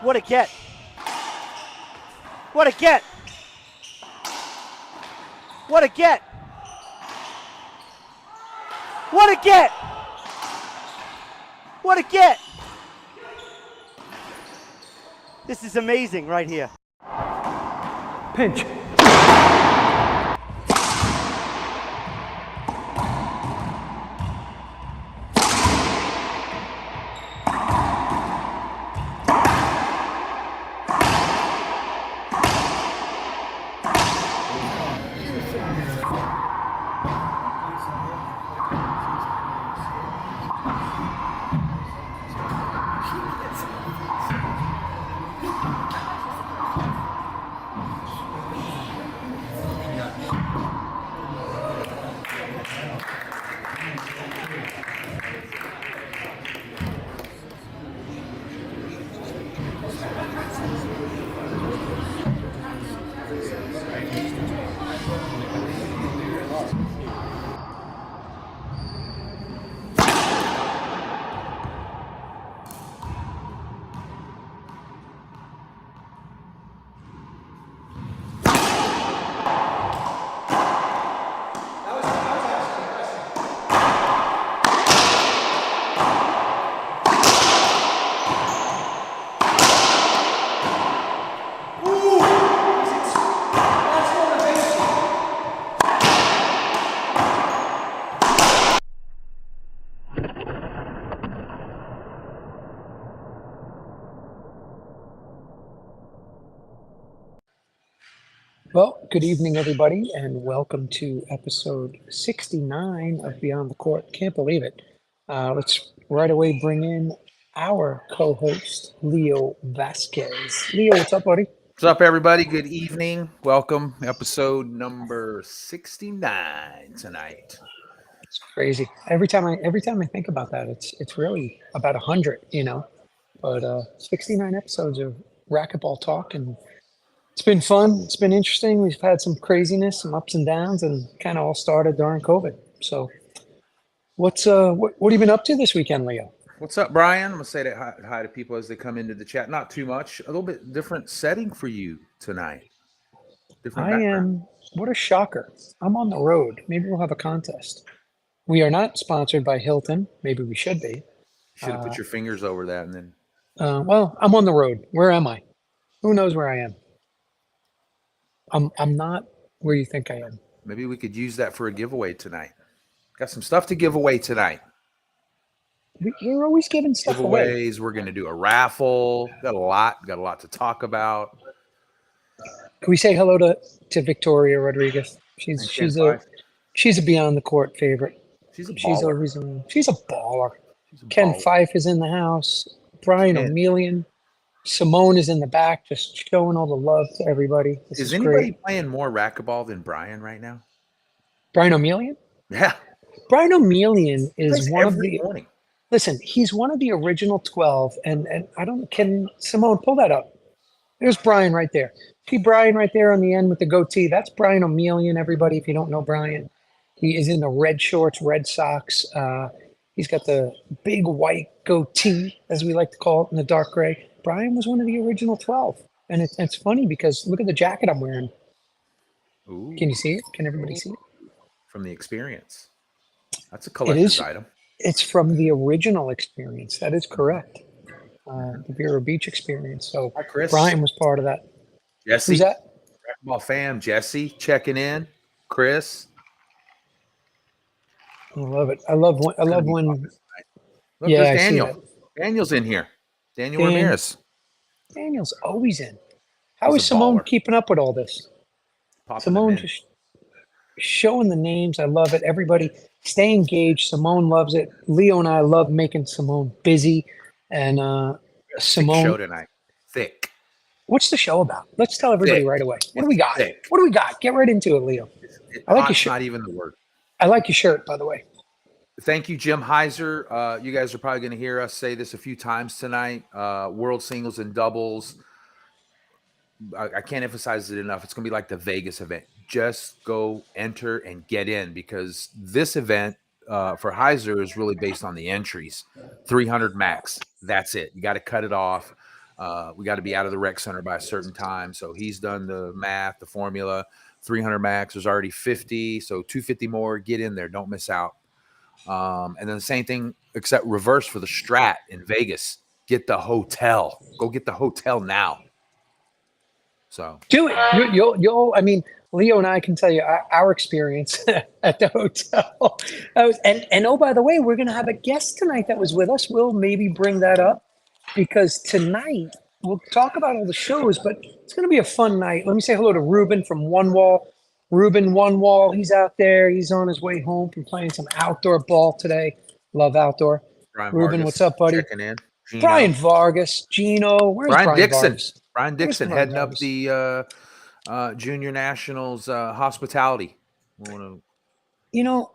What a get. What a get. What a get. What a get. What a get. This is amazing right here. Pinch. Well, good evening, everybody, and welcome to episode 69 of Beyond the Court. Can't believe it. Let's right away bring in our co-host, Leo Vasquez. Leo, what's up, buddy? What's up, everybody? Good evening. Welcome. Episode number 69 tonight. It's crazy. Every time I think about that, it's really about 100, you know. But 69 episodes of racquetball talk, and it's been fun. It's been interesting. We've had some craziness, some ups and downs, and kind of all started during COVID. So, what have you been up to this weekend, Leo? What's up, Brian? I'm going to say that hi to people as they come into the chat. Not too much. A little bit different setting for you tonight. Different background. What a shocker. I'm on the road. Maybe we'll have a contest. We are not sponsored by Hilton. Maybe we should be. Should have put your fingers over that and then. Well, I'm on the road. Where am I? Who knows where I am? I'm not where you think I am. Maybe we could use that for a giveaway tonight. Got some stuff to give away tonight. You're always giving stuff away. Giveaways. We're going to do a raffle. Got a lot to talk about. Can we say hello to Victoria Rodriguez? She's a Beyond the Court favorite. She's a baller. She's a baller. Ken Fife is in the house. Brian O'Mealian. Simone is in the back, just showing all the love to everybody. Is anybody playing more racquetball than Brian right now? Brian O'Mealian? Yeah. Brian O'Mealian is one of the morning. Listen, he's one of the original 12, and can Simone pull that up? There's Brian right there. See Brian right there on the end with the goatee. That's Brian O'Mealian, everybody, if you don't know Brian. He is in the red shorts, red socks. He's got the big white goatee, as we like to call it, in the dark gray. Brian was one of the original 12. And it's funny because look at the jacket I'm wearing. Ooh. Can you see it? Can everybody see it? From the experience. That's a collector's item. It's from the original experience. That is correct. The Vero Beach experience. So hi, Chris. Brian was part of that. Jesse. Who's that? Racquetball fam. Jesse checking in. Chris. I love it. I love when. Look, yeah, there's Daniel. Daniel's in here. Daniel Ramirez. Daniel's always in. How is Simone keeping up with all this? Simone just showing the names. I love it. Everybody stay engaged. Simone loves it. Leo and I love making Simone busy. And Simone. Thick show tonight. Thick. What's the show about? Let's tell everybody right away. What do we got? Thick. What do we got? Get right into it, Leo. I like your shirt. Not even the word. I like your shirt, by the way. Thank you, Jim Heiser. You guys are probably going to hear us say this a few times tonight. World singles and doubles. I can't emphasize it enough. It's going to be like the Vegas event. Just go enter and get in, because this event for Heiser is really based on the entries. 300 max. That's it. You got to cut it off. We got to be out of the rec center by a certain time. So he's done the math, the formula. 300 max, there's already 50. So 250 more, get in there. Don't miss out. And then the same thing, except reverse for the Strat in Vegas. Get the hotel. Go get the hotel now. So do it. You'll. I mean, Leo and I can tell you our experience at the hotel. And oh, by the way, we're going to have a guest tonight that was with us. We'll maybe bring that up because tonight we'll talk about all the shows, but it's going to be a fun night. Let me say hello to Ruben from One Wall. Ruben One Wall, he's out there. He's on his way home from playing some outdoor ball today. Love outdoor. Brian Ruben, Vargas what's up, buddy? checking in. Gino. Brian Vargas, Gino. Where's Brian Brian Dixon. Vargas? Brian Dixon Brian heading up Vargas? the Junior Nationals hospitality. You know,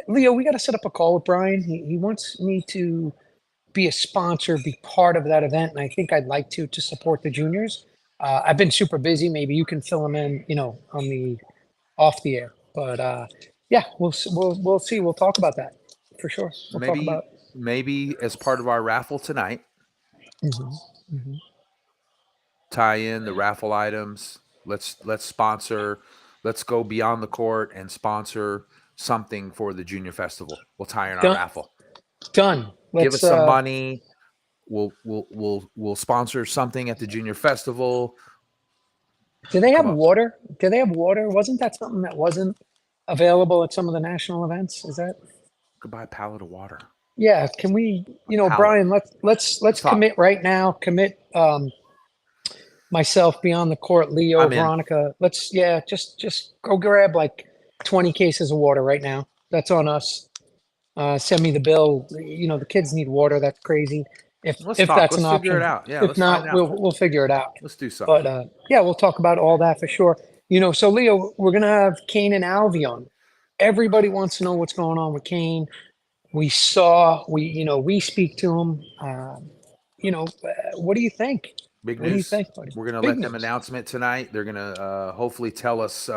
Leo, we got to set up a call with Brian. He wants me to be a sponsor, be part of that event, and I think I'd like to support the juniors. I've been super busy. Maybe you can fill him in, on the off the air. But yeah, we'll see. We'll talk about that for sure. We'll talk about maybe as part of our raffle tonight. Mm-hmm. Tie in the raffle items. Let's sponsor. Let's go beyond the court and sponsor something for the junior festival. We'll tie in our raffle. Done. Give us some money. We'll sponsor something at the junior festival. Do they have water? Do they have water? Wasn't that something that wasn't available at some of the national events? Is that? Could buy a pallet of water. Yeah. Can we? Brian, let's commit right now. Commit. Myself, beyond the court, Leo, Veronica. Let's just go grab like 20 cases of water right now. That's on us. Send me the bill. The kids need water. That's crazy. If that's an option, figure it out. Yeah, if not, we'll figure it out. Let's do something. But yeah, we'll talk about all that for sure. So Leo, we're gonna have Kane and Alvaro on. Everybody wants to know what's going on with Kane. We speak to him. What do you think? Big news. What do you think, buddy? We're gonna let them announcement tonight. They're gonna hopefully tell us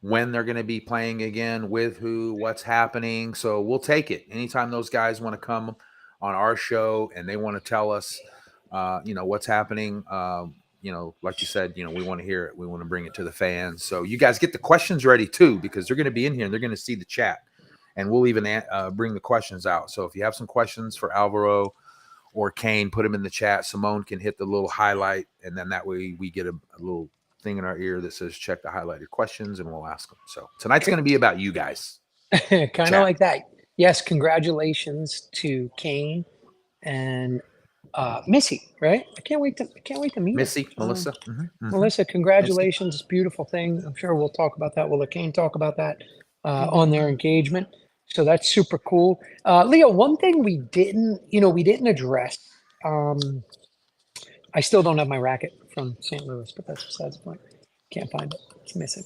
when they're going to be playing again, with who, what's happening. So we'll take it. Anytime those guys want to come on our show and they want to tell us, what's happening, like you said, we want to hear it. We want to bring it to the fans. So you guys get the questions ready too, because they're going to be in here and they're going to see the chat, and we'll even bring the questions out. So if you have some questions for Alvaro or Kane, put them in the chat. Simone can hit the little highlight, and then that way we get a little thing in our ear that says check the highlighted questions, and we'll ask them. So tonight's going to be about you guys. Kind of like that. Yes, congratulations to Kane and Missy, right? I can't wait to meet Missy, Melissa. Melissa, congratulations. It's a beautiful thing. I'm sure we'll talk about that. We'll let Kane talk about that on their engagement. So that's super cool. Leo, one thing we didn't address. I still don't have my racket from St. Louis, but that's besides the point. Can't find it. It's missing.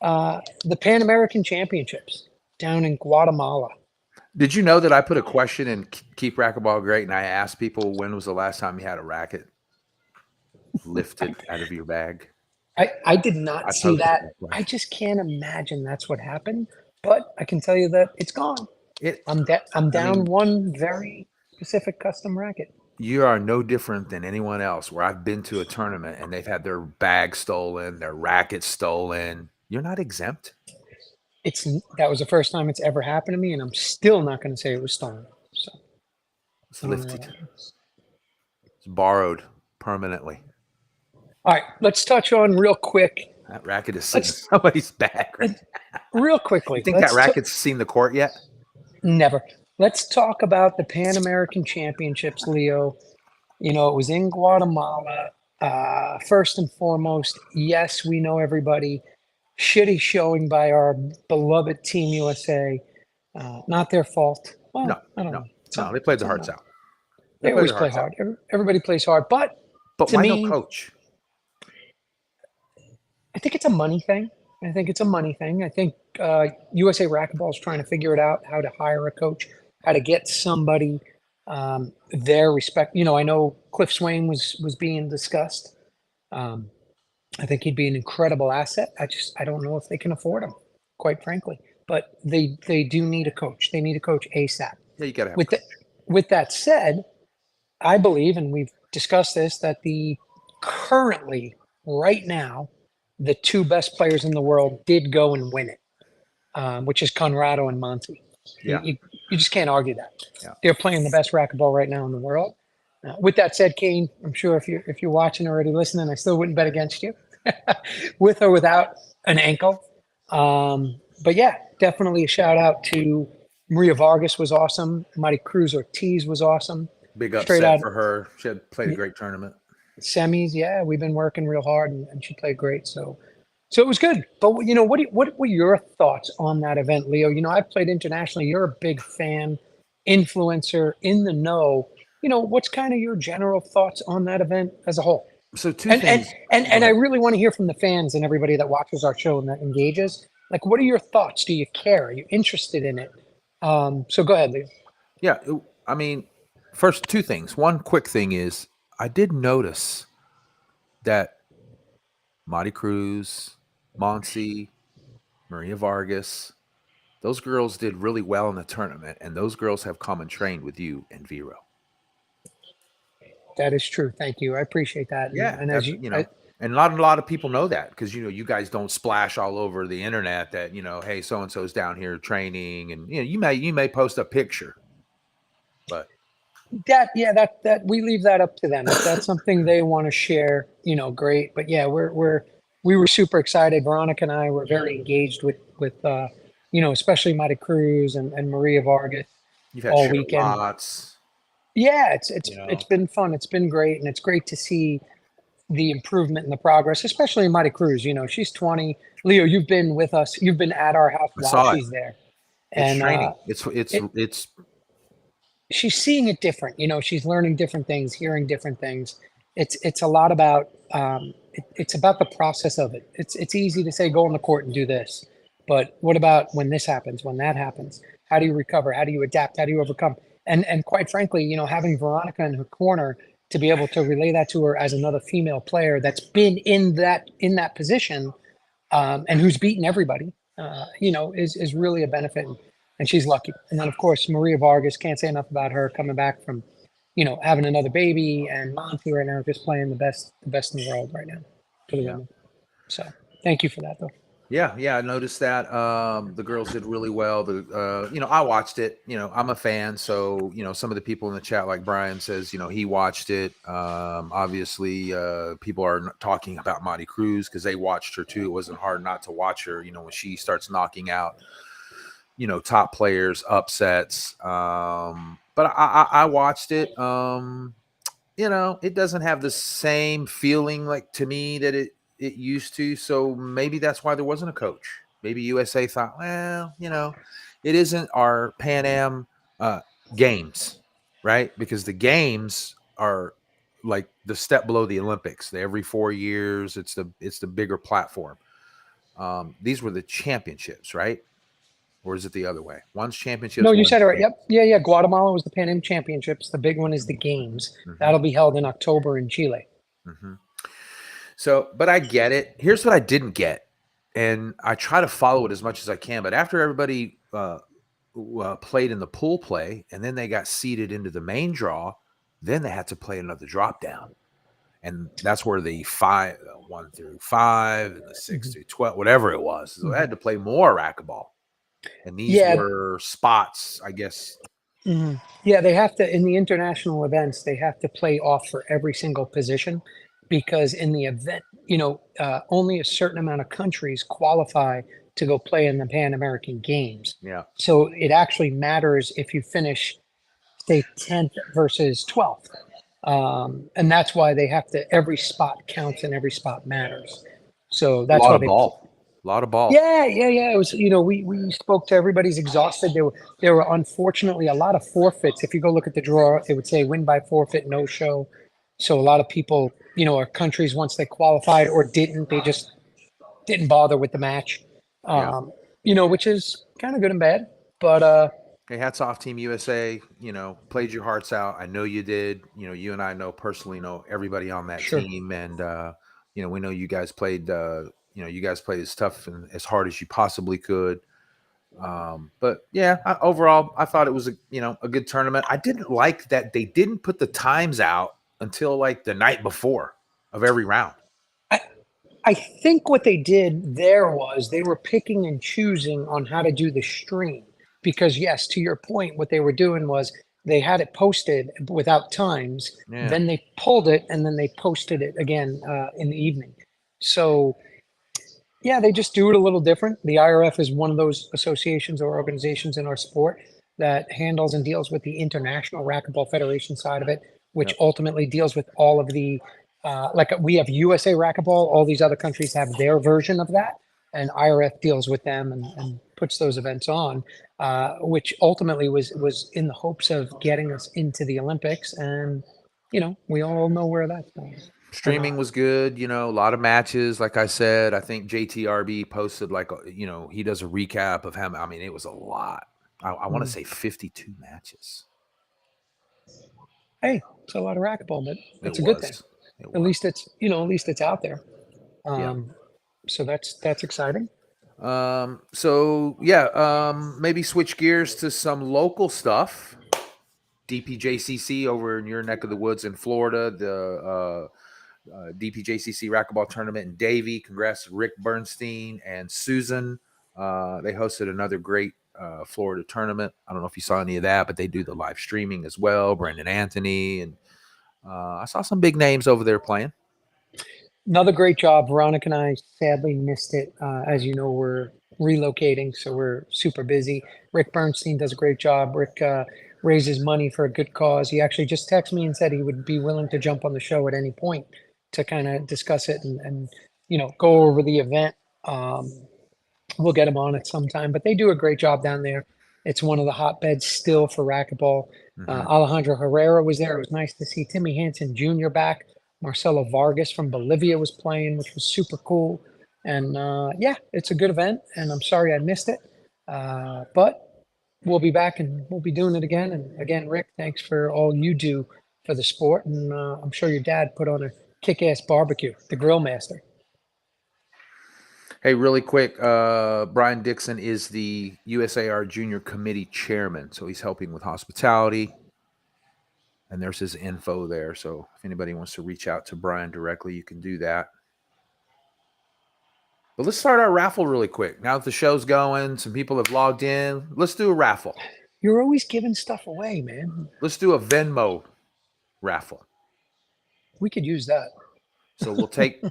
The Pan American Championships down in Guatemala. Did you know that I put a question in Keep Racquetball Great, and I asked people, when was the last time you had a racket lifted out of your bag? I did not see that. I just can't imagine that's what happened. But I can tell you that it's gone. I'm down one very specific custom racket. You are no different than anyone else where I've been to a tournament and they've had their bag stolen, their racket stolen. You're not exempt. That was the first time it's ever happened to me, and I'm still not going to say it was stolen. So it's lifted. It's borrowed permanently. All right, let's touch on real quick. That racket is sitting in somebody's bag right now. Real quickly. You think that racket's seen the court yet? Never. Let's talk about the Pan American Championships, Leo. It was in Guatemala. First and foremost, yes, we know everybody. Shitty showing by our beloved Team USA. Not their fault. Well, no, I don't know. No, they played their hearts out. They always play hard. Everybody plays hard. But why no coach? I think it's a money thing. I think USA Racquetball is trying to figure it out, how to hire a coach, how to get somebody their respect. I know Cliff Swain was being discussed. I think he'd be an incredible asset. I don't know if they can afford him, quite frankly. But they do need a coach. They need a coach ASAP. Yeah, you got to have With that said, I believe, and we've discussed this, that the currently, right now, the two best players in the world did go and win it, which is Conrado and Monty. Yeah. You just can't argue that. Yeah. They're playing the best racquetball right now in the world. With that said, Kane, I'm sure if you're watching or already listening, I still wouldn't bet against you, with or without an ankle. But yeah, definitely a shout out to Maria Vargas was awesome. Marty Cruz Ortiz was awesome. Big Straight upset out for her. She had played a great tournament. semis. Yeah, we've been working real hard, and she played great. So it was good. But you know, what were your thoughts on that event, Leo? You know, I've played internationally. You're a big fan, influencer, in the know. You know, what's kind of your general thoughts on that event as a whole? So two And things. I really want to hear from the fans and everybody that watches our show and that engages. Like, what are your thoughts? Do you care? Are you interested in it? So go ahead, Leo. Yeah, I mean, first two things. One quick thing is I did notice that Marty Cruz, Monsi, Maria Vargas, those girls did really well in the tournament, and those girls have come and trained with you and Vero. That is true. Thank you. I appreciate that. Yeah, and as you know, and not a lot of people know that because you guys don't splash all over the internet that hey, so and so's down here training, and you may post a picture, but that we leave that up to them. If that's something they want to share, great. But yeah, we were super excited. Veronica and I were very engaged with especially Marty Cruz and Maria Vargas you've had all shared weekend. lots. Yeah, it's been fun. It's been great, and it's great to see the improvement and the progress, especially in Marty Cruz. She's 20. Leo, you've been with us. You've been at our house while she's there. It's And training. It's she's seeing it different. She's learning different things, hearing different things. It's a lot about it's about the process of it. It's easy to say go on the court and do this, but what about when this happens, when that happens? How do you recover? How do you adapt? How do you overcome? And quite frankly, having Veronica in her corner to be able to relay that to her as another female player that's been in that position, and who's beaten everybody, is really a benefit. And she's lucky. And then of course Maria Vargas, can't say enough about her coming back from, having another baby, and Monty right now just playing the best in the world right now for the women. So thank you for that though. Yeah, I noticed that. The girls did really well. I watched it. I'm a fan, so some of the people in the chat, like Brian says, he watched it. Obviously, people are talking about Marty Cruz because they watched her too. It wasn't hard not to watch her. When she starts knocking out, top players, upsets. But I watched it. It doesn't have the same feeling like to me that it used to. So maybe that's why there wasn't a coach. Maybe USA thought, well, it isn't our Pan Am games, right? Because the games are like the step below the Olympics. Every 4 years, it's the bigger platform. These were the championships, right? Or is it the other way? One's championships. No, you said it right. Yep. Yeah. Guatemala was the Pan Am Championships. The big one is the Games. Mm-hmm. That'll be held in October in Chile. Mm-hmm. So, but I get it. Here's what I didn't get, and I try to follow it as much as I can. But after everybody played in the pool play, and then they got seeded into the main draw, then they had to play another drop down, and that's where the 1 through 5 and the 6 through 12, whatever it was. So they had to play more racquetball. And these were spots, I guess. Mm-hmm. Yeah, they have to, in the international events, they have to play off for every single position, because in the event, only a certain amount of countries qualify to go play in the Pan American Games. Yeah. So it actually matters if you finish, say, 10th versus 12th. And that's why they have to, every spot counts and every spot matters. So that's why they A lot of ball. Yeah. It was, we spoke to everybody's exhausted. There were unfortunately a lot of forfeits. If you go look at the draw, it would say win by forfeit, no show. So a lot of people, or countries, once they qualified or didn't, they just didn't bother with the match. Which is kind of good and bad. But hey, hats off Team USA. Played your hearts out. I know you did. You and I personally know everybody on that team, and we know you guys played. You guys played as tough and as hard as you possibly could. But yeah, overall, I thought it was a good tournament. I didn't like that they didn't put the times out until like the night before of every round. I think what they did there was they were picking and choosing on how to do the stream. Because, yes, to your point, what they were doing was they had it posted without times, Yeah. then they pulled it, and then they posted it again in the evening. So, yeah, they just do it a little different. The IRF is one of those associations or organizations in our sport that handles and deals with the International Racquetball Federation side of it, which Yep. ultimately deals with all of the, like we have USA Racquetball, all these other countries have their version of that, and IRF deals with them and puts those events on, which ultimately was in the hopes of getting us into the Olympics. And, you know, we all know where that's going. Streaming was good, you know, a lot of matches. Like I said, I think JTRB posted like, you know, he does a recap of him. I mean, it was a lot. I want to say 52 matches. Hey, it's a lot of racquetball, but it's a good thing. It At least it's, you know, at least it's out there. Yeah. So that's exciting. So yeah, maybe switch gears to some local stuff. DPJCC over in your neck of the woods in Florida, the DPJCC racquetball tournament in Davie. Congrats to Rick Bernstein and Susan. They hosted another great Florida tournament. I don't know if you saw any of that, but they do the live streaming as well. Brandon Anthony, and I saw some big names over there playing. Another great job. Veronica and I sadly missed it. As you know, we're relocating, so we're super busy. Rick Bernstein does a great job. Rick raises money for a good cause. He actually just texted me and said he would be willing to jump on the show at any point to kind of discuss it and you know, go over the event. We'll get him on at some time, but they do a great job down there. It's one of the hotbeds still for racquetball. Alejandro Herrera was there. It was nice to see Timmy Hansen Jr. back. Marcelo Vargas from Bolivia was playing, which was super cool. And yeah, it's a good event. And I'm sorry I missed it, but we'll be back and we'll be doing it again. And again, Rick, thanks for all you do for the sport. And I'm sure your dad put on a kick-ass barbecue, the grill master. Hey, really quick, Brian Dixon is the USAR Junior Committee Chairman, so he's helping with hospitality. And there's his info there. So if anybody wants to reach out to Brian directly, you can do that. But let's start our raffle really quick. Now that the show's going, some people have logged in. Let's do a raffle. You're always giving stuff away, man. Let's do a Venmo raffle. We could use that. So we'll take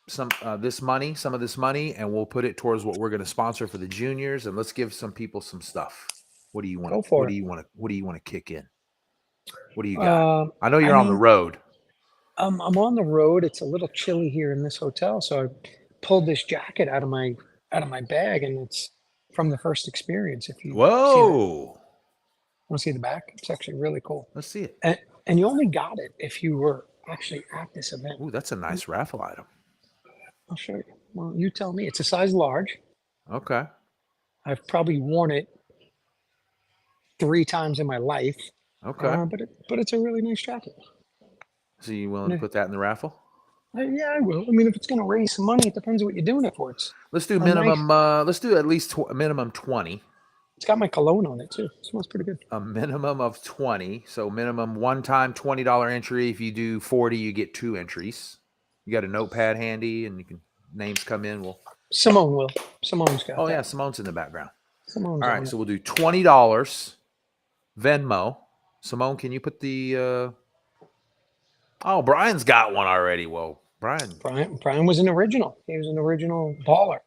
some of this money, and we'll put it towards what we're going to sponsor for the juniors. And let's give some people some stuff. What do you want? What do you want to kick in? What do you got? I know you're on the road. I'm on the road. It's a little chilly here in this hotel, so I pulled this jacket out of my bag, and it's from the first experience. If you want to see the back, it's actually really cool. Let's see it. And you only got it if you were actually at this event. Ooh, that's a nice raffle item. I'll show you. Well, you tell me. It's a size large. Okay. I've probably worn it 3 times in my life. Okay. But it's a really nice jacket. So you willing to put that in the raffle? Yeah, I will. I mean, if it's going to raise some money, it depends on what you're doing it for. Let's do minimum. Let's do at least minimum 20. It's got my cologne on it too. It smells pretty good. A minimum of 20. So minimum one time $20 entry. If you do 40, you get 2 entries. You got a notepad handy, and you can names come in. Simone will. Simone's got. Oh yeah, Simone's in the background. Simone's all right, so we'll do $20 Venmo. Simone, can you put the? Oh, Brian's got one already. Whoa, Brian was an original. He was an original baller.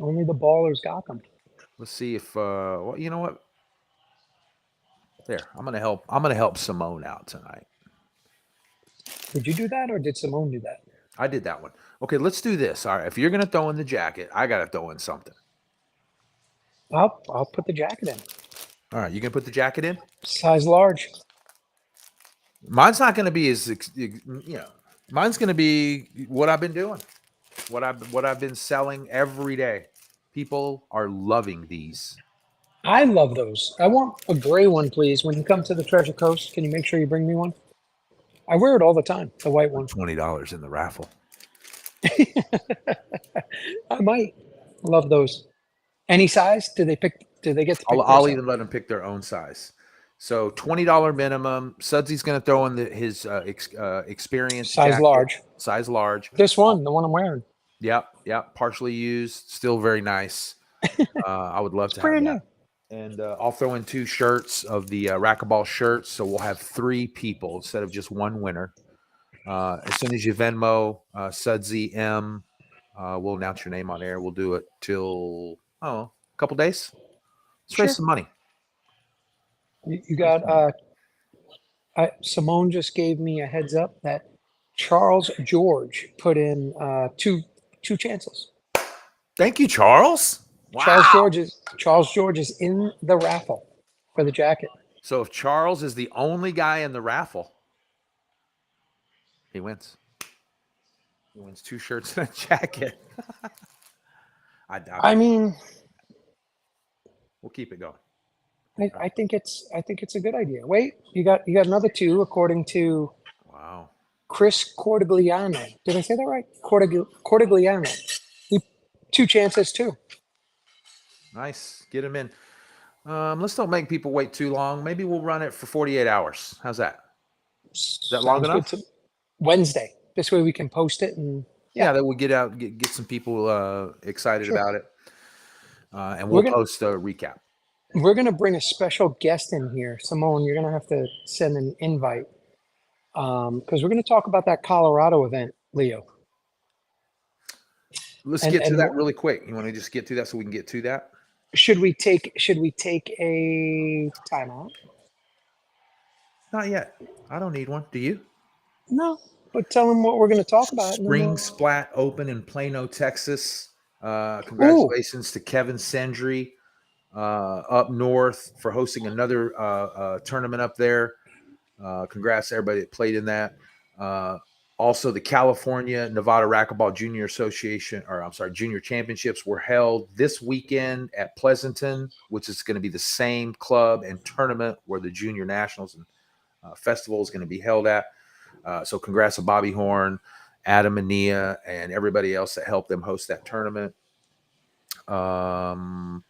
Only the ballers got them. Let's see if well, you know what? There, I'm gonna help Simone out tonight. Did you do that, or did Simone do that? I did that one. Okay, let's do this. All right, if you're gonna throw in the jacket, I gotta throw in something. I'll put the jacket in. All right, you can put the jacket in? Size large. Mine's not gonna be as mine's gonna be what I've been doing, what I've been selling every day. People are loving these. I love those. I want a gray one, please. When you come to the Treasure Coast, can you make sure you bring me one? I wear it all the time, the white one. $20 in the raffle. I might. Love those. Any size? Do they get to pick I'll even let them pick their own size. So $20 minimum. Sudsy's going to throw in his experience Size jacket. large. Size large. This one, the one I'm wearing. Yep. Partially used. Still very nice. I would love to have brand that. And I'll throw in 2 shirts of the racquetball shirts. So we'll have 3 people instead of just one winner. As soon as you Venmo Sudsy M, we'll announce your name on air. We'll do it till a couple days. Let's raise some money. You got Simone just gave me a heads up that Charles George put in two chances. Thank you, Charles. Wow. Charles George is in the raffle for the jacket. So if Charles is the only guy in the raffle, he wins. He wins 2 shirts and a jacket. I mean, we'll keep it going. I think it's a good idea. Wait, you got another 2 according to Chris Cordigliano. Did I say that right? Cordigliano. 2 chances too. Nice. Get him in. Let's don't make people wait too long. Maybe we'll run it for 48 hours. How's that? Is that long enough? Wednesday. This way we can post it and that we'll get out, get some people excited about it. And we'll post a recap. We're going to bring a special guest in here. Simone, you're going to have to send an invite because we're going to talk about that Colorado event, Leo. Let's get to that really quick. You want to just get to that so we can get to that? Should we take a timeout? Not yet. I don't need one. Do you? No, but tell them what we're going to talk about. Spring Splat Open in Plano, Texas. Congratulations to Kevin Sendry up north for hosting another tournament up there. Congrats to everybody that played in that. Also, the California Nevada Racquetball Junior Association, Junior Championships were held this weekend at Pleasanton, which is going to be the same club and tournament where the Junior Nationals and Festival is going to be held at. So congrats to Bobby Horn, Adam and Nia, and everybody else that helped them host that tournament. The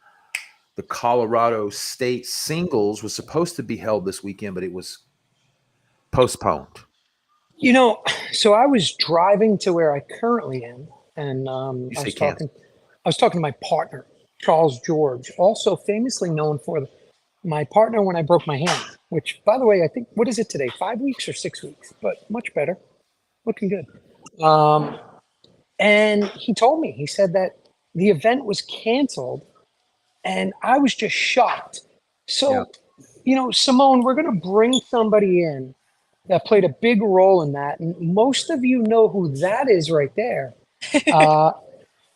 Colorado State Singles was supposed to be held this weekend, but it was postponed. You know, so I was driving to where I currently am, and I was talking to my partner, Charles George, also famously known for my partner when I broke my hand, which, by the way, I think, what is it today, 5 weeks or 6 weeks? But much better, looking good. And he told me, he said that the event was canceled, and I was just shocked. So, you know, Simone, we're going to bring somebody in that played a big role in that. And most of you know who that is right there.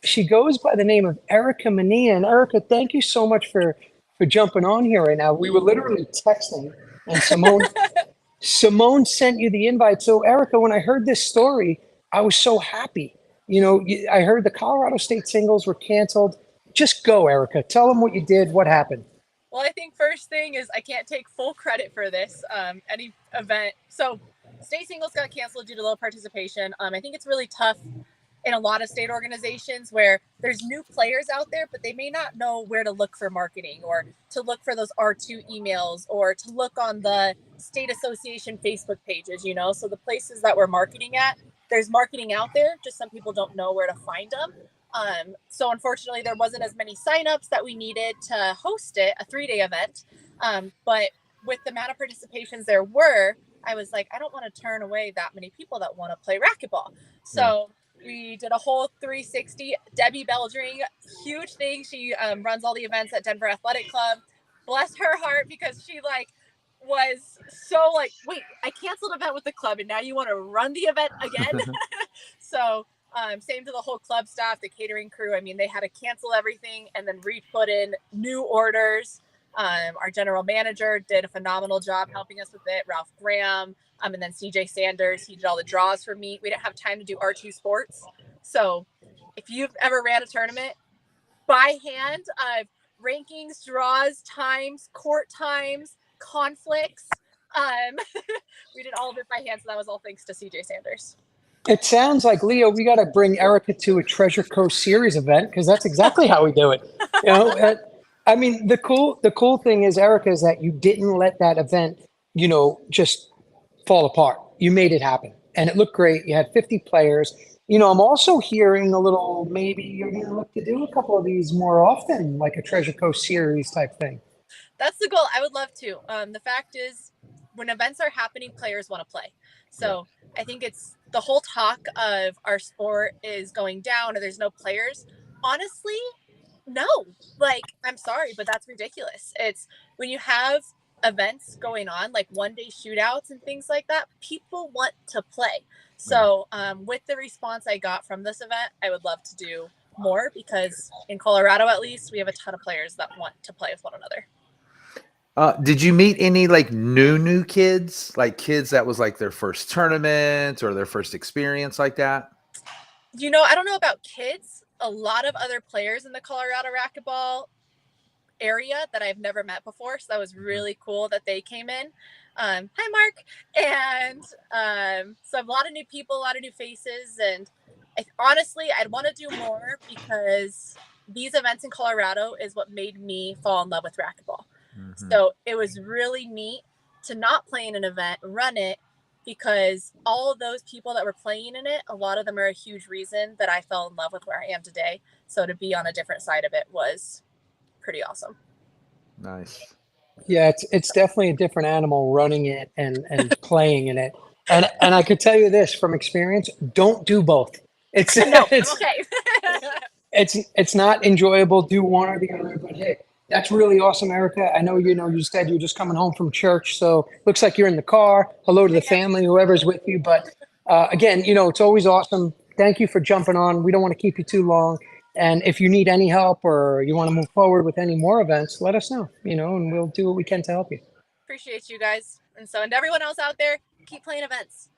She goes by the name of Erica Mania. And Erica, thank you so much for jumping on here right now. We were literally texting, and Simone sent you the invite. So Erica, when I heard this story, I was so happy. You know, I heard the Colorado State Singles were canceled. Just go, Erica. Tell them what you did, what happened. Well, I think first thing is I can't take full credit for this, any event. So state singles got canceled due to low participation. I think it's really tough in a lot of state organizations where there's new players out there, but they may not know where to look for marketing or to look for those R2 emails or to look on the state association Facebook pages, you know? So the places that we're marketing at, there's marketing out there, just some people don't know where to find them. So unfortunately, there wasn't as many signups that we needed to host it, a 3-day event. But with the amount of participations there were, I was like, I don't want to turn away that many people that want to play racquetball. So we did a whole 360. Debbie Beldring, huge thing. She runs all the events at Denver Athletic Club. Bless her heart, because she was so wait, I canceled an event with the club and now you want to run the event again? So same to the whole club staff, the catering crew. I mean, they had to cancel everything and then re-put in new orders. Our general manager did a phenomenal job helping us with it. Ralph Graham, and then CJ Sanders, he did all the draws for me. We didn't have time to do R2 sports. So if you've ever ran a tournament by hand, rankings, draws, times, court times, conflicts, we did all of it by hand. So that was all thanks to CJ Sanders. It sounds like, Leo, we got to bring Erica to a Treasure Coast Series event, because that's exactly how we do it. You know, I mean, the cool thing is, Erica, is that you didn't let that event, just fall apart. You made it happen, and it looked great. You had 50 players. I'm also hearing a little, maybe you're going to look to do a couple of these more often, like a Treasure Coast series type thing. That's the goal. I would love to. The fact is, when events are happening, players want to play. So I think it's the whole talk of our sport is going down or there's no players. Honestly, no. Like, I'm sorry, but that's ridiculous. It's when you have events going on, like one-day shootouts and things like that, people want to play. So with the response I got from this event, I would love to do more because in Colorado, at least, we have a ton of players that want to play with one another. Did you meet any like new kids, like kids that was like their first tournament or their first experience like that? I don't know about kids. A lot of other players in the Colorado racquetball area that I've never met before. So that was really cool that they came in. Hi, Mark. And so a lot of new people, a lot of new faces. And honestly, I'd want to do more because these events in Colorado is what made me fall in love with racquetball. So it was really neat to not play in an event, run it, because all of those people that were playing in it, a lot of them are a huge reason that I fell in love with where I am today. So to be on a different side of it was pretty awesome. Nice. Yeah, it's definitely a different animal running it and playing in it. And I could tell you this from experience, don't do both. It's No, it's, I'm okay. it's not enjoyable. Do one or the other, but hey, that's really awesome, Erica. I know, you said you're just coming home from church, so looks like you're in the car. Hello to the family, whoever's with you. But again, it's always awesome. Thank you for jumping on. We don't want to keep you too long. And if you need any help or you want to move forward with any more events, let us know, and we'll do what we can to help you. Appreciate you guys. And everyone else out there, keep playing events.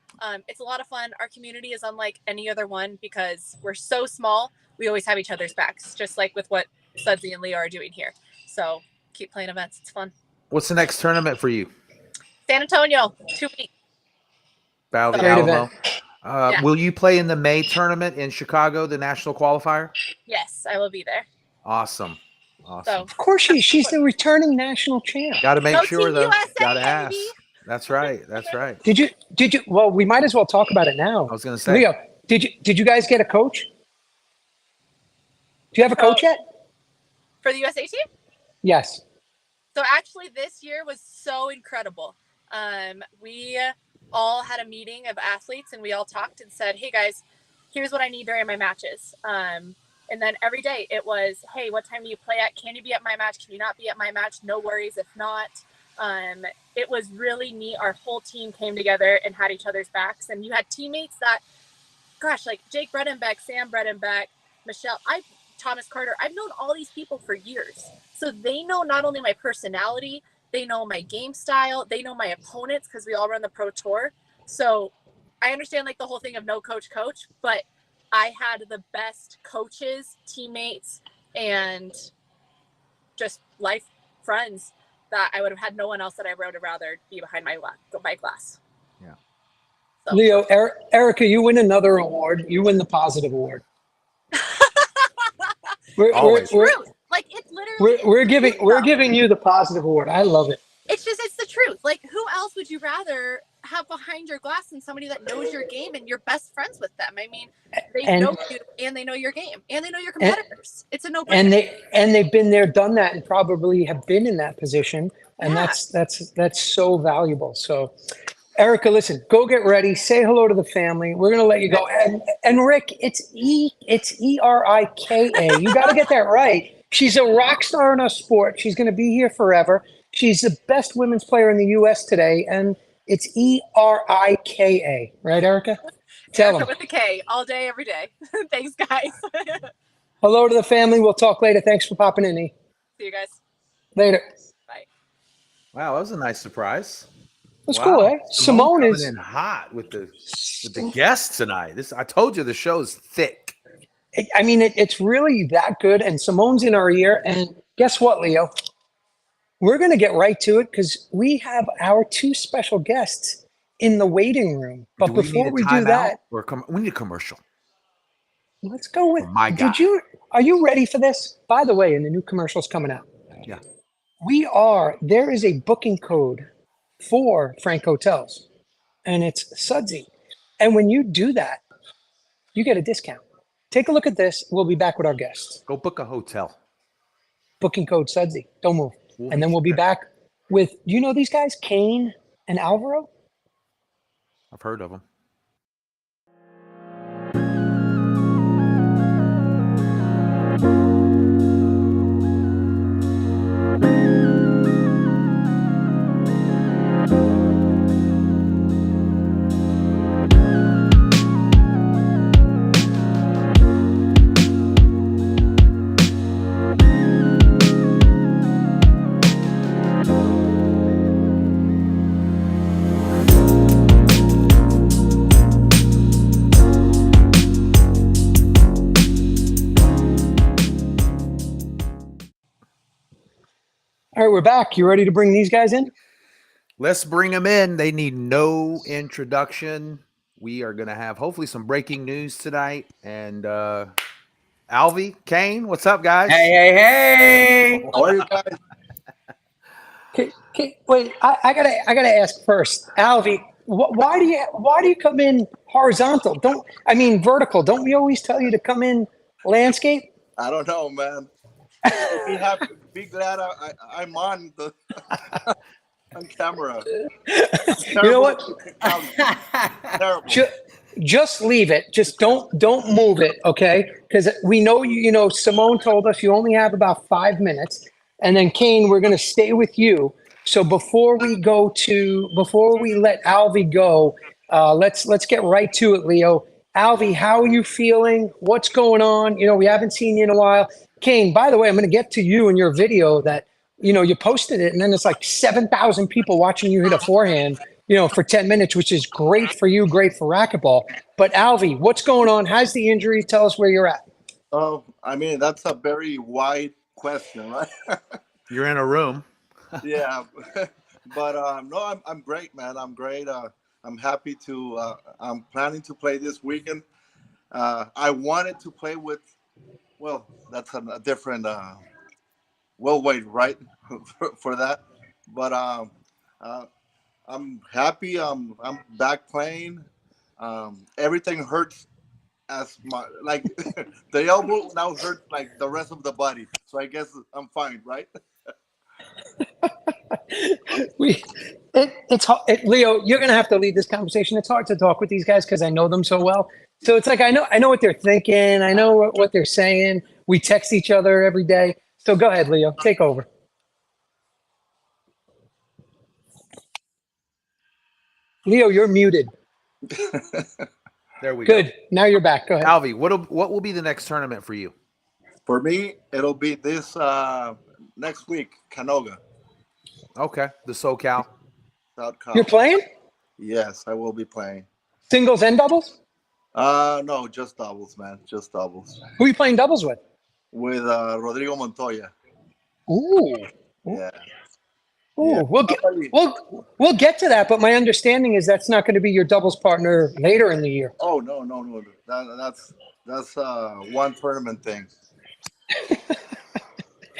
It's a lot of fun. Our community is unlike any other one because we're so small. We always have each other's backs, just like with what Sudsy and Leo are doing here. So keep playing events. It's fun. What's the next tournament for you? San Antonio, 2 weeks. Battle of the Great Alamo. event. Will you play in the May tournament in Chicago, the national qualifier? Yes, I will be there. Awesome. So Of course, she's the returning national champ. Got to make Go sure Team though. USA, Got to ask. baby. That's right. That's right. Did you? Well, we might as well talk about it now. I was going to say. Leo, did you guys get a coach? Do you have a coach yet? for the USA team? Yes. So actually this year was so incredible. We all had a meeting of athletes and we all talked and said, hey guys, here's what I need during my matches. And then every day it was, hey, what time do you play at? Can you be at my match? Can you not be at my match? No worries if not. It was really neat. Our whole team came together and had each other's backs. And you had teammates that, gosh, like Jake Bredenbeck, Sam Bredenbeck, Michelle, Thomas Carter. I've known all these people for years. So they know not only my personality, they know my game style, they know my opponents because we all run the pro tour. So I understand like the whole thing of no coach, but I had the best coaches, teammates, and just life friends that I would have had no one else that I would have rather be behind my glass. Yeah. So. Leo, Erica, you win another award. You win the positive award. Always. Like it's literally we're giving you the positive award. I love it. It's the truth. Like who else would you rather have behind your glass than somebody that knows your game and you're best friends with them? I mean, they know you and they know your game and they know your competitors. It's a no-brainer. And they've been there, done that, and probably have been in that position. And that's so valuable. So Erica, listen, go get ready. Say hello to the family. We're gonna let you go. And Rick, it's Erika. You got to get that right. She's a rock star in our sport. She's gonna be here forever. She's the best women's player in the U.S. today, and it's Erika, right, Erica? Tell them. With a K, all day, every day. Thanks, guys. Hello to the family. We'll talk later. Thanks for popping in, E. See you guys. Later. Bye. Wow, that was a nice surprise. That's cool, eh? Simone coming is in hot with the guests tonight. I told you the show's thick. I mean, it's really that good. And Simone's in our ear. And guess what, Leo? We're going to get right to it because we have our two special guests in the waiting room. But before we do that, we need a commercial. Let's go with my guy. Are you ready for this? By the way, and the new commercial's coming out. Yeah. There is a booking code for Frank Hotels, and it's Sudsy. And when you do that, you get a discount. Take a look at this. We'll be back with our guests. Go book a hotel. Booking code Sudsy. Don't move. We'll And then we'll be back with, do you know these guys? Kane and Alvaro? I've heard of them. All right, we're back. You ready to bring these guys in? Let's bring them in. They need no introduction. We are going to have hopefully some breaking news tonight. And Alvy, Kane, what's up, guys? Hey. How are you guys? Okay, wait, I gotta ask first, Alvy. Why do you come in horizontal? Vertical. Don't we always tell you to come in landscape? I don't know, man. Be glad I'm on the on camera. You know what? Terrible. Just leave it. Just don't move it, okay? Because we know you know Simone told us you only have about 5 minutes, and then Kane, we're gonna stay with you. So before we let Alvy go, let's get right to it, Leo. Alvy, how are you feeling? What's going on? You know, we haven't seen you in a while. Kane, by the way, I'm going to get to you and your video that, you know, you posted it and then it's like 7,000 people watching you hit a forehand, you know, for 10 minutes, which is great for you, great for racquetball. But Alvy, what's going on? How's the injury? Tell us where you're at. Oh, I mean, that's a very wide question, right? You're in a room. Yeah. But no, I'm great, man. I'm great. I'm happy to, I'm planning to play this weekend. I wanted to play with, well, that's a different, we'll wait, right, for that. But I'm happy. I'm back playing. Everything hurts as my, like, the elbow now hurts like the rest of the body. So I guess I'm fine, right? Leo, you're gonna have to lead this conversation. It's hard to talk with these guys because I know them so well. So it's like I know what they're thinking. I know what they're saying. We text each other every day. So go ahead, Leo, take over. Leo, you're muted. There we go. Good. Now you're back. Go ahead. Alvy, what will be the next tournament for you? For me, it'll be this next week, Canoga, Okay, the SoCal. South Cal. You're playing Yes, I will be playing. singles and doubles? No, just doubles, man. Just doubles. Who are you playing doubles with? With Rodrigo Montoya. Ooh. Yeah. Ooh, Yeah. we'll get to that, but my understanding is that's not going to be your doubles partner later in the year. Oh no. That's one tournament thing.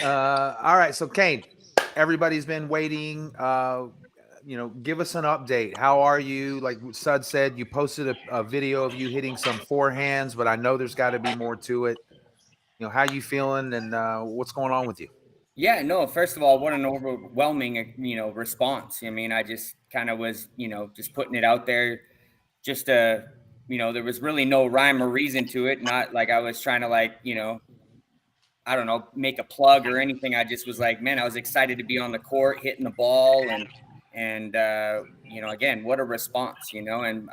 All right, so Kane, everybody's been waiting. You know, give us an update. How are you? Like Sud said, you posted a video of you hitting some forehands, but I know there's got to be more to it. You know, how you feeling and what's going on with you? Yeah, no, first of all, what an overwhelming, response. I mean, I just kind of was, just putting it out there just there was really no rhyme or reason to it. Not like I was trying to I don't know, make a plug or anything. I just was like, man, I was excited to be on the court, hitting the ball and again, what a response, and it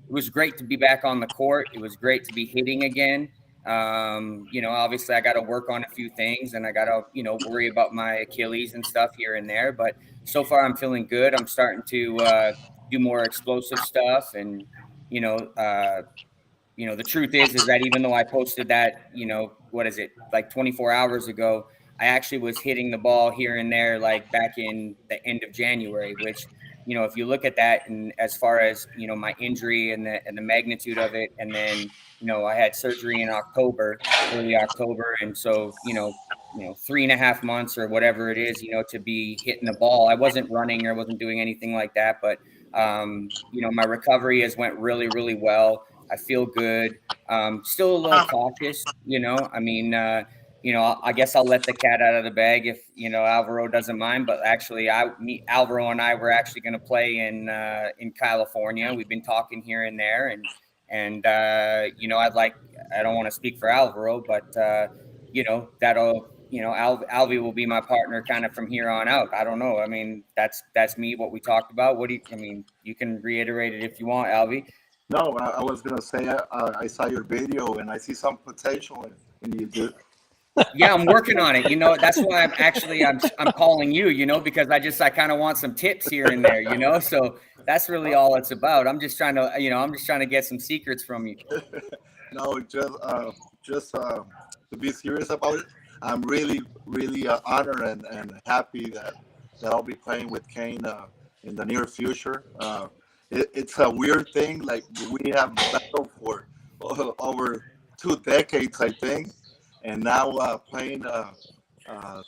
was great to be back on the court. It was great to be hitting again. Obviously I got to work on a few things and I got to, worry about my Achilles and stuff here and there, but so far I'm feeling good. I'm starting to do more explosive stuff. And, the truth is that even though I posted that, like 24 hours ago, I actually was hitting the ball here and there, like back in the end of January, which, if you look at that and as far as, my injury and the magnitude of it, and then, I had surgery in early October. And so, 3.5 months or whatever it is, to be hitting the ball. I wasn't running or wasn't doing anything like that, but my recovery has went really, really well. I feel good. Still a little cautious, I mean, I guess I'll let the cat out of the bag if, Alvaro doesn't mind, but actually Alvaro and I were actually going to play in California. We've been talking here and there, and I don't want to speak for Alvaro, but that'll, Alvi will be my partner kind of from here on out. I don't know. I mean, that's me, what we talked about. You can reiterate it if you want, Alvi. No, I was gonna say I saw your video and I see some potential in you, dude. Yeah, I'm working on it. That's why I'm calling you. Because I kind of want some tips here and there. So that's really all it's about. I'm just trying to get some secrets from you. No, just to be serious about it. I'm really, really honored and happy that I'll be playing with Kane in the near future. It's a weird thing. Like, we have battled for over 2 decades, I think, and now playing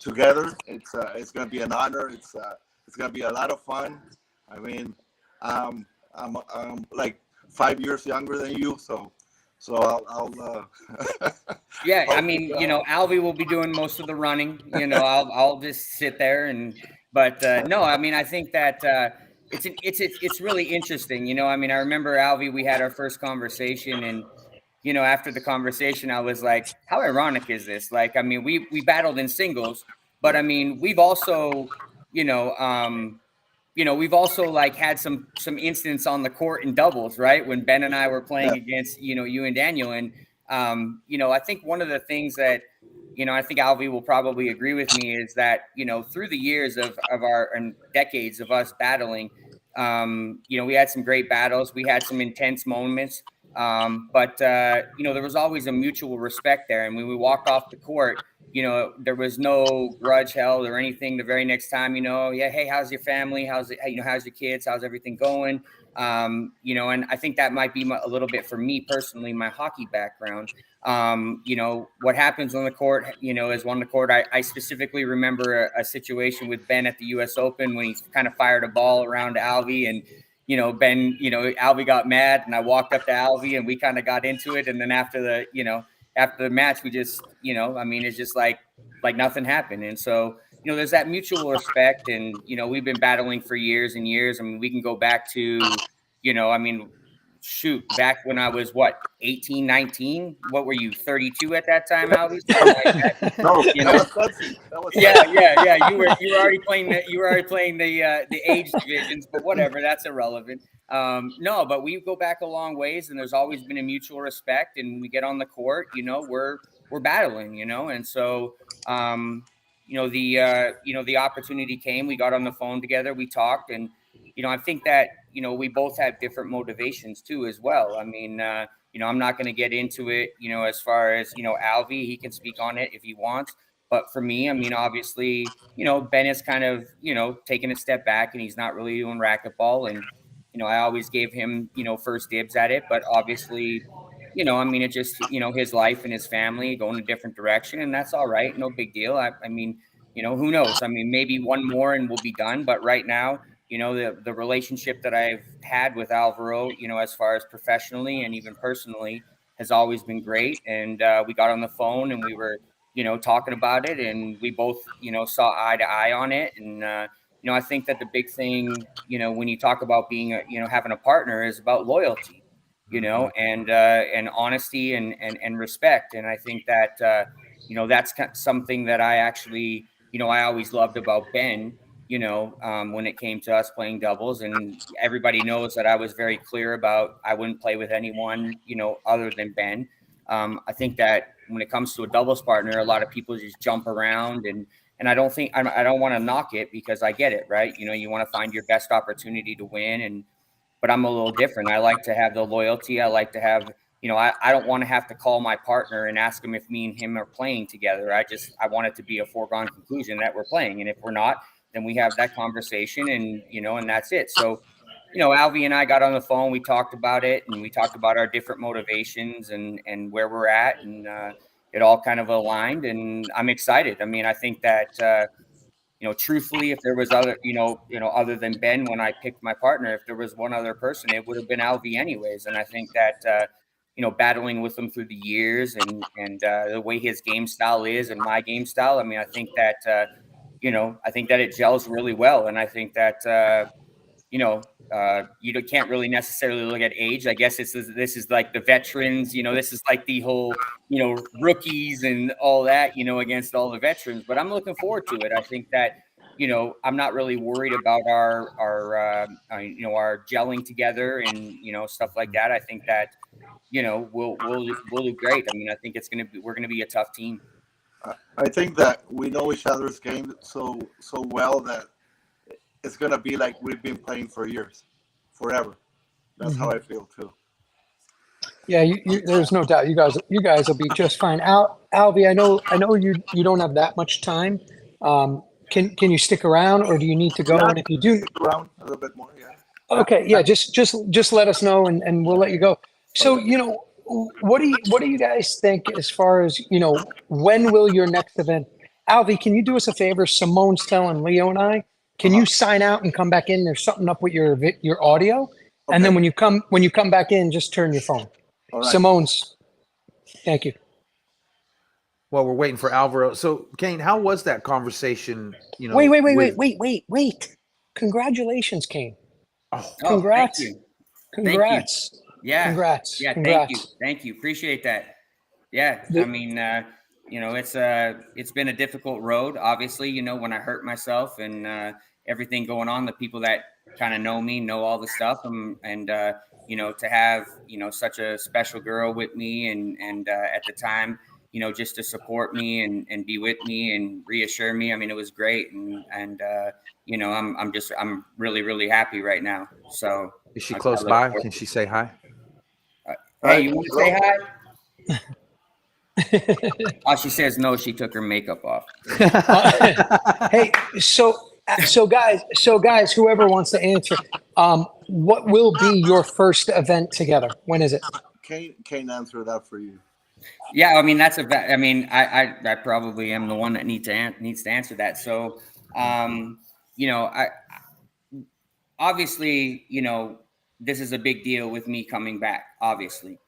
together, it's going to be an honor. It's going to be a lot of fun. I mean, I'm like 5 years younger than you, so I'll yeah. I mean, Alvi will be doing most of the running. I'll just sit there but no. I mean, I think that it's really interesting. I mean, I remember Alvi. We had our first conversation, and after the conversation, I was like, how ironic is this? Like, I mean, we battled in singles, but I mean, we've also, we've also like had some incidents on the court in doubles, right? When Ben and I were playing against, you and Daniel. And, I think one of the things that, I think Alvi will probably agree with me is that, through the years of our and decades of us battling, we had some great battles. We had some intense moments. But there was always a mutual respect there. And when we walked off the court, there was no grudge held or anything. The very next time, yeah, hey, how's your family? How's your kids? How's everything going? And I think that might be a little bit for me personally, my hockey background. What happens on the court, is on the court. I specifically remember a situation with Ben at the US Open when he kind of fired a ball around Alvi, and Ben, Alvi got mad, and I walked up to Alvi and we kind of got into it. And then after the match, we just, I mean, it's just like nothing happened. And so, there's that mutual respect, and, we've been battling for years and years. I mean, we can go back to, I mean, shoot, back when I was 18, 19, what were you, 32 at that time, Alvi? Like no, yeah. You were already playing the age divisions, but whatever, that's irrelevant. No, but we go back a long ways, and there's always been a mutual respect. And when we get on the court, we're battling, and so the opportunity came. We got on the phone together, we talked, and I think that we both have different motivations too as well. I mean, I'm not going to get into it, as far as Alvi, he can speak on it if he wants. But for me, I mean, obviously, Ben is kind of, taking a step back, and he's not really doing racquetball. And, I always gave him, first dibs at it. But obviously, I mean, it just, his life and his family going a different direction. And that's all right. No big deal. I mean, who knows? I mean, maybe one more and we'll be done. But right now, the relationship that I've had with Alvaro, as far as professionally and even personally, has always been great. And we got on the phone and we were, talking about it, and we both, saw eye to eye on it. And, I think that the big thing, when you talk about being, having a partner, is about loyalty, and honesty and respect. And I think that, that's something that I actually, I always loved about Ben, when it came to us playing doubles. And everybody knows that I was very clear about I wouldn't play with anyone, other than Ben. I think that when it comes to a doubles partner, a lot of people just jump around, and I don't want to knock it, because I get it, right? You want to find your best opportunity to win, but I'm a little different. I like to have the loyalty. I like to have, I don't want to have to call my partner and ask him if me and him are playing together. I want it to be a foregone conclusion that we're playing. And if we're not, then we have that conversation, and, and that's it. So, Alvi and I got on the phone, we talked about it, and we talked about our different motivations and where we're at. And it all kind of aligned, and I'm excited. I mean, I think that, truthfully, if there was other, other than Ben, when I picked my partner, if there was one other person, it would have been Alvy anyways. And I think that, battling with him through the years and the way his game style is and my game style, I mean, I think that, I think that it gels really well. And I think that, you can't really necessarily look at age. I guess this is like the veterans, this is like the whole, rookies and all that, against all the veterans, but I'm looking forward to it. I think that, I'm not really worried about our gelling together and, stuff like that. I think that, we'll do great. I mean, I think we're going to be a tough team. I think that we know each other's game so well that it's going to be like we've been playing for years, forever. That's how I feel too. Yeah, there's no doubt. You guys will be just fine. Alvy, I know you don't have that much time. Can you stick around, or do you need to go? Yeah, and if you do, stick around a little bit more. Yeah. Okay, yeah, just let us know, and we'll let you go. So, what do you guys think as far as, when will your next event? Alvy, can you do us a favor? Simone's telling Leo and I, can you sign out and come back in? There's something up with your audio, and then when you come back in, just turn your phone. All right. Simone's. Thank you. Well, we're waiting for Alvaro. So, Kane, how was that conversation? Wait. Congratulations, Kane. Oh, congrats. Thank you. Congrats. Thank you. Yeah. Congrats. Yeah. Congrats. Thank you. Appreciate that. Yeah. I mean, it's been a difficult road, obviously, when I hurt myself and everything going on, the people that kind of know me, know all the stuff. And to have, such a special girl with me and at the time, just to support me and be with me and reassure me. I mean, it was great. And I'm really, really happy right now. So is she close by? Can she say hi? Hey, you want to say hi? Oh, she says no. She took her makeup off. Hey, so guys, whoever wants to answer, what will be your first event together? When is it? Can't answer that for you. Yeah, I mean I probably am the one that needs to answer that. So, I obviously, this is a big deal with me coming back. Obviously,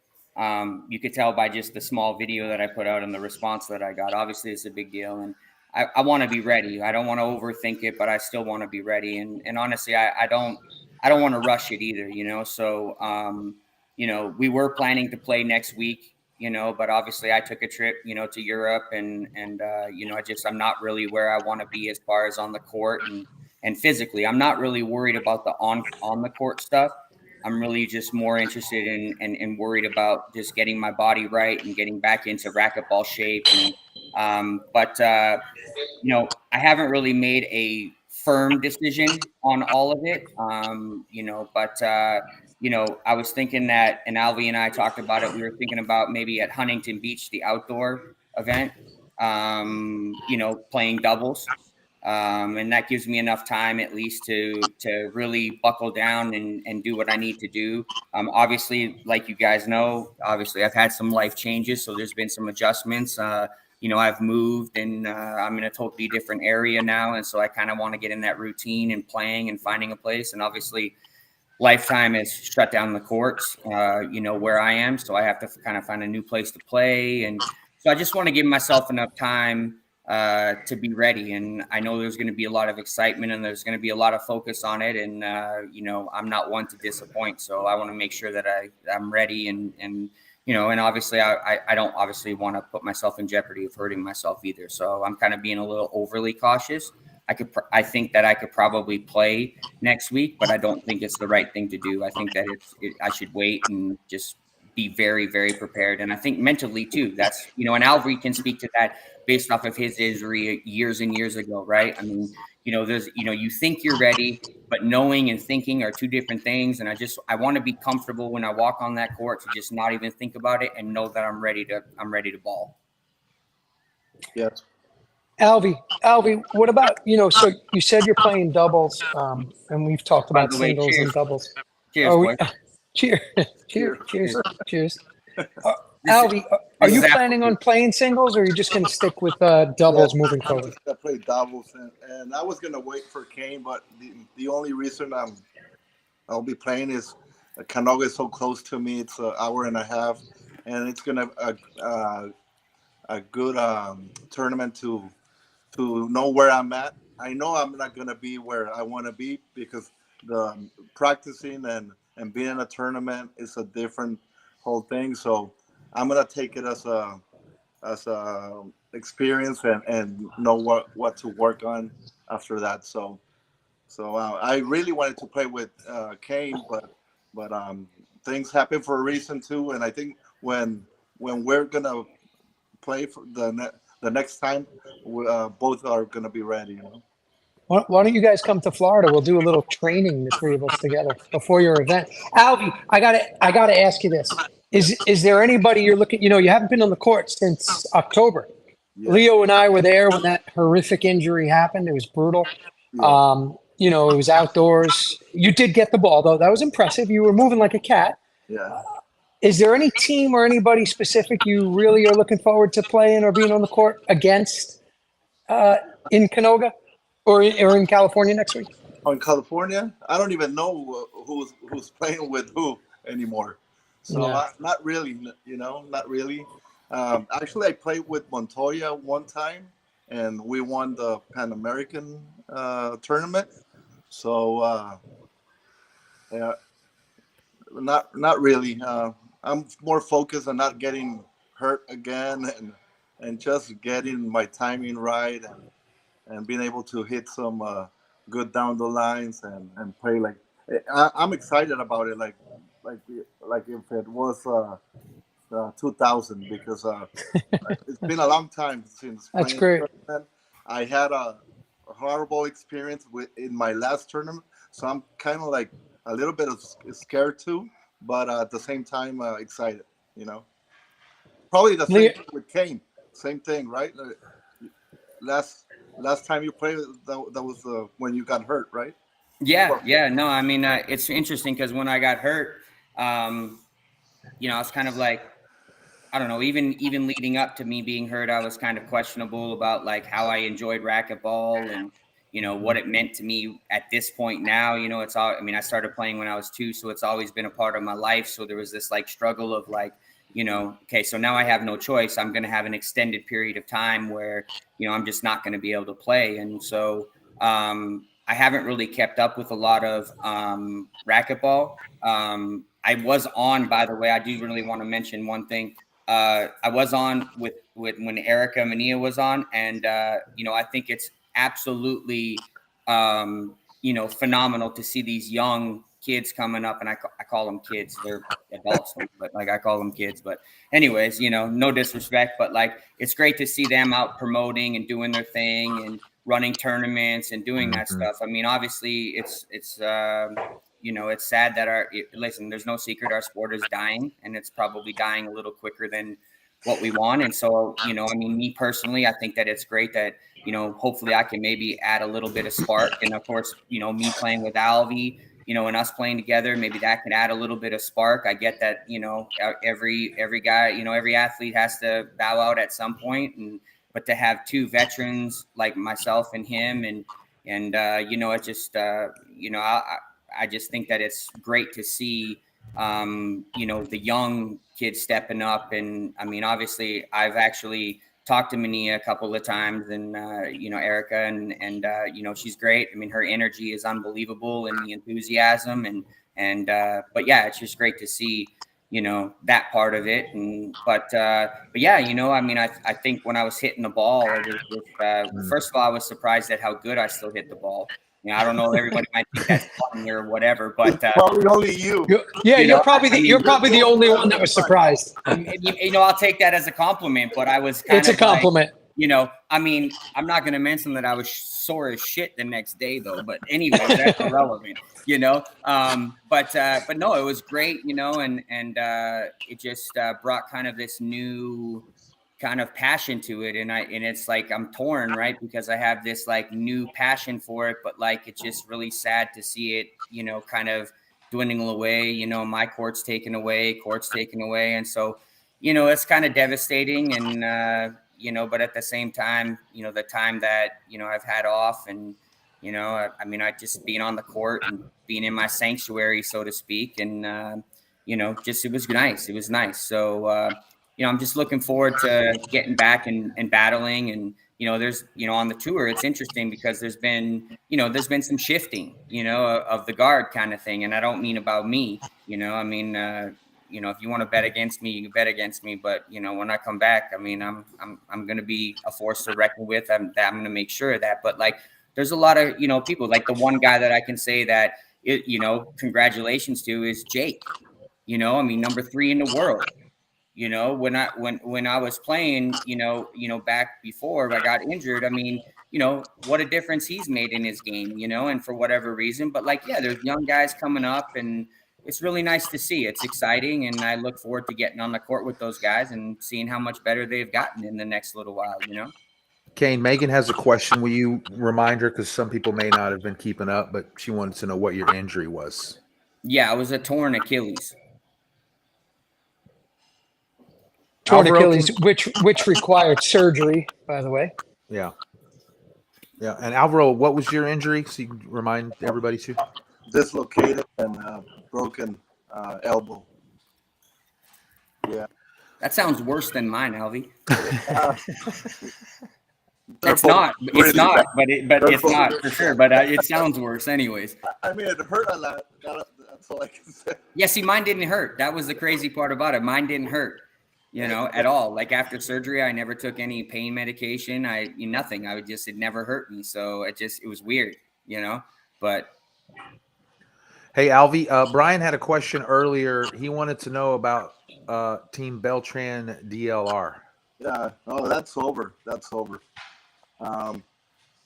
you could tell by just the small video that I put out and the response that I got. Obviously, it's a big deal, and I want to be ready. I don't want to overthink it, but I still want to be ready. And honestly, I don't want to rush it either. So we were planning to play next week. But obviously I took a trip, to Europe and I'm not really where I want to be as far as on the court and physically. I'm not really worried about the on the court stuff. I'm really just more interested in and worried about just getting my body right and getting back into racquetball shape. And, I haven't really made a firm decision on all of it. I was thinking that, and Alvy and I talked about it. We were thinking about maybe at Huntington Beach, the outdoor event, playing doubles. And that gives me enough time at least to really buckle down and do what I need to do. Obviously, like you guys know, I've had some life changes. So there's been some adjustments. I've moved and I'm in a totally different area now. And so I kind of want to get in that routine and playing and finding a place. And obviously, Lifetime has shut down the courts, where I am. So I have to kind of find a new place to play. And so I just want to give myself enough time to be ready. And I know there's going to be a lot of excitement and there's going to be a lot of focus on it. And, I'm not one to disappoint. So I want to make sure that I'm ready and obviously I don't obviously want to put myself in jeopardy of hurting myself either. So I'm kind of being a little overly cautious. I think that I could probably play next week, but I don't think it's the right thing to do. I think that I should wait and just be very, very prepared. And I think mentally too, that's, and Alvy can speak to that based off of his injury years and years ago. Right. I mean, there's, you think you're ready, but knowing and thinking are two different things. And I want to be comfortable when I walk on that court to just not even think about it and know that I'm ready to ball. Yes. Alvy, what about, so you said you're playing doubles, and we've talked about singles and doubles. Cheers, boy. Cheers. Alvy, are you this is planning on playing singles, or are you just going to stick with doubles moving I'm forward? just gonna play doubles, and I was gonna wait for Kane, but the only reason I'll be playing is Canoga is so close to me. It's an hour and a half, and it's gonna a good tournament to know where I'm at. I know I'm not gonna be where I want to be because the practicing and being in a tournament is a different whole thing. So I'm gonna take it as a experience and know what to work on after that. So I really wanted to play with Kane, but things happen for a reason too. And I think when we're gonna play for the next time, both are gonna be ready. You know. Why don't you guys come to Florida? We'll do a little training, the three of us together, before your event. Alvy, I gotta ask you this: is there anybody you're looking? You know, you haven't been on the court since October. Yeah. Leo and I were there when that horrific injury happened. It was brutal. Yeah. You know, it was outdoors. You did get the ball, though. That was impressive. You were moving like a cat. Yeah. Is there any team or anybody specific you really are looking forward to playing or being on the court against in Canoga or in California next week? In California, I don't even know who's playing with who anymore. So Yeah. not really, not really. Actually, I played with Montoya one time, and we won the Pan American tournament. So yeah, not really. I'm more focused on not getting hurt again and just getting my timing right and being able to hit some good down the lines and play like I'm excited about it like like if it was 2000 because it's been a long time since That's playing great. tournament. I had a horrible experience in my last tournament, so I'm kind of like a little bit of scared too, but at the same time excited. You know, probably the same Leo, thing with Kane. Same thing, right? Last last time you played, that was when you got hurt, right? Yeah, Well, yeah. No, I mean, it's interesting because when I got hurt, I was kind of like, I don't know, even leading up to me being hurt, I was kind of questionable about like how I enjoyed racquetball and what it meant to me at this point now. It's all. I mean, I started playing when I was 2, so it's always been a part of my life. So there was this like struggle of like, okay, so now I have no choice. I'm going to have an extended period of time where I'm just not going to be able to play, and so I haven't really kept up with a lot of racquetball. I was on, by the way, I do really want to mention one thing. I was on with when Erica Mania was on, and I think it's absolutely phenomenal to see these young kids coming up, and I call them kids. They're adults, but like I call them kids. But anyways, no disrespect, but like it's great to see them out promoting and doing their thing and running tournaments and doing that stuff. I mean, obviously, it's sad that listen, there's no secret our sport is dying, and it's probably dying a little quicker than what we want. And so, I mean, me personally, I think that it's great that, hopefully I can maybe add a little bit of spark. And of course, me playing with Alvy, and us playing together, maybe that could add a little bit of spark. I get that, every guy, every athlete has to bow out at some point, but to have 2 veterans like myself and him, and it just, I just think that it's great to see, the young kids stepping up. And I mean, obviously, I've actually talked to Mania a couple of times, and Erica, and she's great. I mean, her energy is unbelievable, and the enthusiasm, and but yeah, it's just great to see that part of it. But yeah, I mean, I think when I was hitting the ball, it was just, first of all, I was surprised at how good I still hit the ball. I don't know. Everybody might think that's funny or whatever, but probably only you. you're probably the only one that was surprised. I'll take that as a compliment. But I was kind It's of a compliment. I mean, I'm not going to mention that I was sore as shit the next day, though. But anyway, that's irrelevant, But no, it was great, and it just brought kind of this new kind of passion to it, and it's like I'm torn, right? Because I have this like new passion for it, but like it's just really sad to see it, kind of dwindling away. My court's taken away, and so it's kind of devastating. And, but at the same time, the time that, I've had off and, I mean, I just being on the court and being in my sanctuary, so to speak. And, just, it was nice. It was nice. So, I'm just looking forward to getting back and battling. And, there's, on the tour, it's interesting because there's been some shifting, of the guard kind of thing. And I don't mean about me, I mean, if you want to bet against me, you can bet against me. But, when I come back, I mean, I'm going to be a force to reckon with. I'm going to make sure of that. But like, there's a lot of, people, like the one guy that I can say that, congratulations to is Jake. I mean, number 3 in the world. When I was playing, back before I got injured, I mean, what a difference he's made in his game, and for whatever reason. But like, yeah, there's young guys coming up, and it's really nice to see. It's exciting, and I look forward to getting on the court with those guys and seeing how much better they've gotten in the next little while, Kane, Megan has a question. Will you remind her, because some people may not have been keeping up, but she wanted to know what your injury was. Yeah, it was a torn Achilles. Torn Achilles, which required surgery, by the way. Yeah. Yeah. And Alvaro, what was your injury? So you can remind everybody too. Dislocated and broken elbow. Yeah. That sounds worse than mine, Alvy. They're It's not, really bad. but it's not for sure. But it sounds worse, anyways. I mean, it hurt a lot. That's all I can say. Yeah, see, mine didn't hurt. That was the crazy part about it. Mine didn't hurt, at all. Like after surgery, I never took any pain medication. Nothing. It never hurt me. So it was weird, But hey, Alvy, Brian had a question earlier. He wanted to know about Team Beltran DLR. Yeah. Oh, that's over. That's over.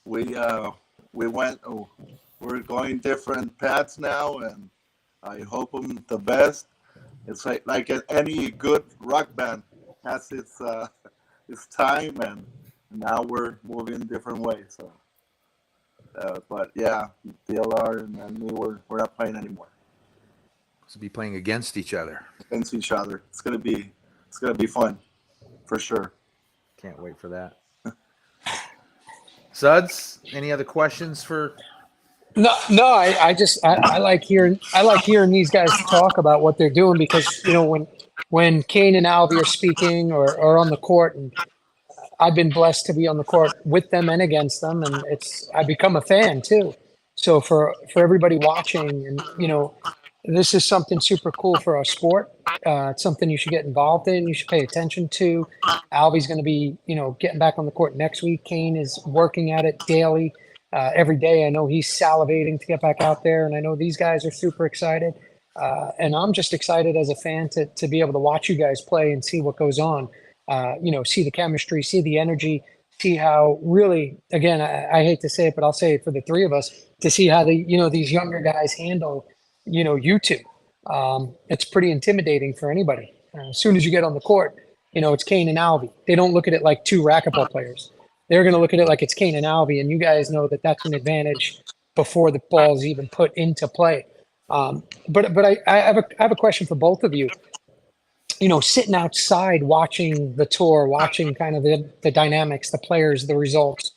We went. Oh, we're going different paths now, and I hope them the best. It's like any good rock band has its time, and now we're moving different ways. So, but yeah, DLR and me, we're not playing anymore. To be playing against each other. Against each other. It's gonna be fun, for sure. Can't wait for that. Suds, any other questions for? No. I like hearing these guys talk about what they're doing, because when Kane and Alvy are speaking or on the court, and I've been blessed to be on the court with them and against them, and I become a fan too. So for everybody watching, and this is something super cool for our sport. It's something you should get involved in. You should pay attention to. Alvy's going to be, getting back on the court next week. Kane is working at it daily, every day. I know he's salivating to get back out there, and I know these guys are super excited. And I'm just excited as a fan to be able to watch you guys play and see what goes on. See the chemistry, see the energy, see how really, again, I hate to say it, but I'll say it for the three of us, to see how these younger guys handle you two. It's pretty intimidating for anybody. As soon as you get on the court, it's Kane and Alvy. They don't look at it like two racquetball players. They're going to look at it like it's Kane and Alvy, and you guys know that that's an advantage before the ball's even put into play. But I have a question for both of you. Sitting outside watching the tour, watching kind of the dynamics, the players, the results.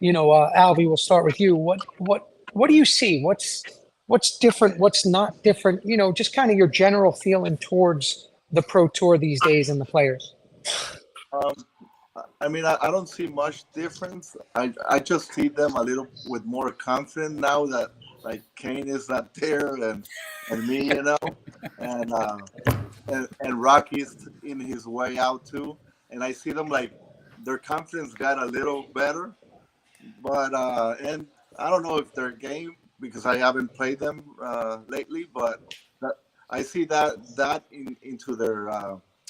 Alvy, we'll start with you. What do you see? What's different? What's not different? Just kind of your general feeling towards the pro tour these days and the players. I mean, I don't see much difference. I just see them a little with more confidence now that like Kane is not there and me, and Rocky's in his way out too. And I see them like their confidence got a little better, but and I don't know if their game, because I haven't played them lately, but I see that into their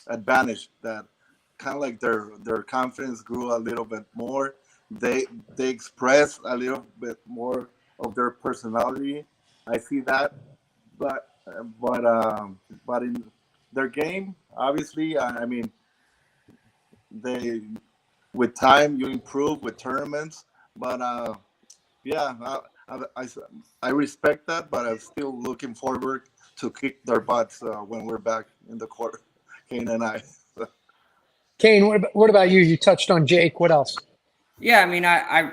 advantage, that kind of like their confidence grew a little bit more. They express a little bit more of their personality. I see that, but in their game, obviously, I mean, with time you improve with tournaments, but yeah. I respect that, but I'm still looking forward to kick their butts when we're back in the court, Kane and I. Kane, what about you? You touched on Jake. What else? Yeah, I mean, I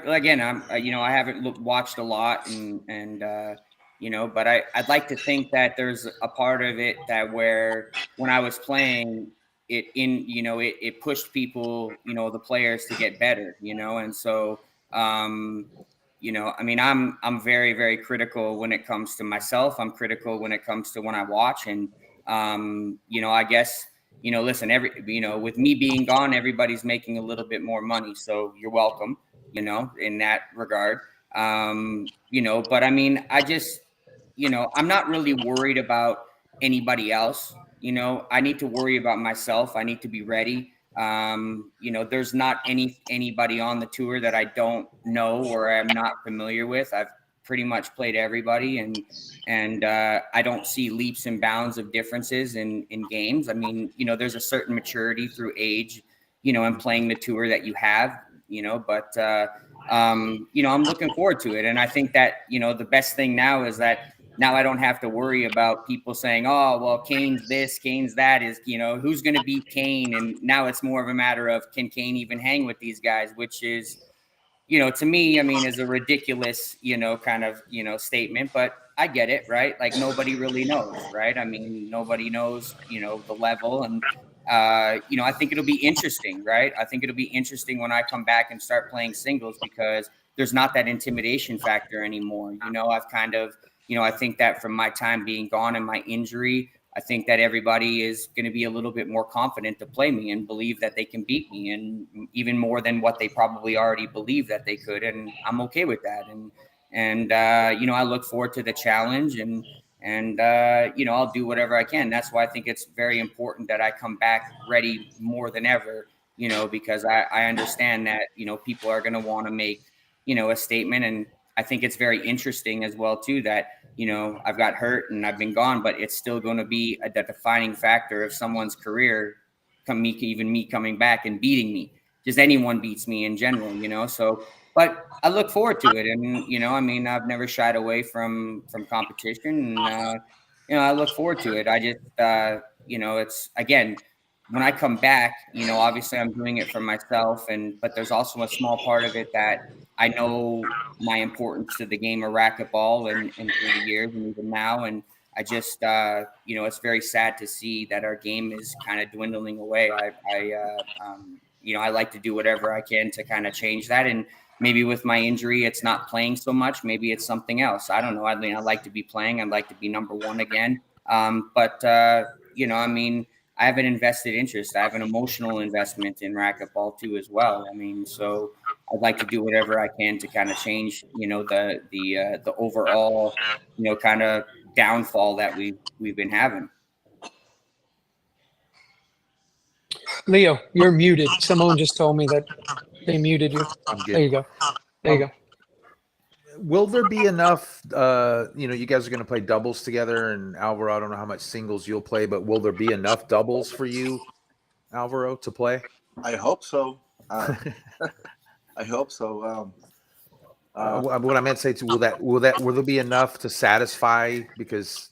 haven't watched a lot, but I'd like to think that there's a part of it that where when I was playing it pushed people, the players to get better, and so, I mean, I'm very, very critical when it comes to myself. I'm critical when it comes to when I watch, and I guess. Listen, with me being gone, everybody's making a little bit more money. So you're welcome, in that regard. But I mean, I'm not really worried about anybody else. I need to worry about myself. I need to be ready. There's not anybody on the tour that I don't know or I'm not familiar with. I've pretty much played everybody, and I don't see leaps and bounds of differences in games. I mean, there's a certain maturity through age, and playing the tour that you have, but I'm looking forward to it. And I think that, the best thing now is that now I don't have to worry about people saying, oh, well, Kane's this, Kane's that, is, who's going to beat Kane? And now it's more of a matter of, can Kane even hang with these guys, which is, to me, I mean, is a ridiculous, kind of, statement, but I get it, right? Like nobody really knows, right? I mean, nobody knows, the level. And, I think it'll be interesting, right? I think it'll be interesting when I come back and start playing singles because there's not that intimidation factor anymore. I've kind of, I think that from my time being gone and my injury, I think that everybody is going to be a little bit more confident to play me and believe that they can beat me, and even more than what they probably already believe that they could. And I'm okay with that. And I look forward to the challenge, and I'll do whatever I can. That's why I think it's very important that I come back ready more than ever, because I understand that, people are going to want to make, a statement. And I think it's very interesting as well, too, that, I've got hurt and I've been gone, but it's still going to be a defining factor of someone's career, even me coming back and beating me. Just anyone beats me in general, so, but I look forward to it. And, I mean, I've never shied away from competition, and, I look forward to it. I just, it's, again, when I come back, obviously I'm doing it for myself, but there's also a small part of it that I know my importance to the game of racquetball and through the years and even now. And I just, it's very sad to see that our game is kind of dwindling away. I like to do whatever I can to kind of change that. And maybe with my injury, it's not playing so much. Maybe it's something else. I don't know. I mean, I like to be playing. I'd like to be number one again. But I mean, I have an invested interest. I have an emotional investment in racquetball too, as well. I mean, so I'd like to do whatever I can to kind of change, the overall, kind of downfall that we've been having. Leo, you're muted. Simone just told me that they muted you. There you go. There you go. Will there be enough, you guys are going to play doubles together, and Alvaro, I don't know how much singles you'll play, but will there be enough doubles for you, Alvaro, to play? I hope so. I hope so. What I meant to say too, will there be enough to satisfy? Because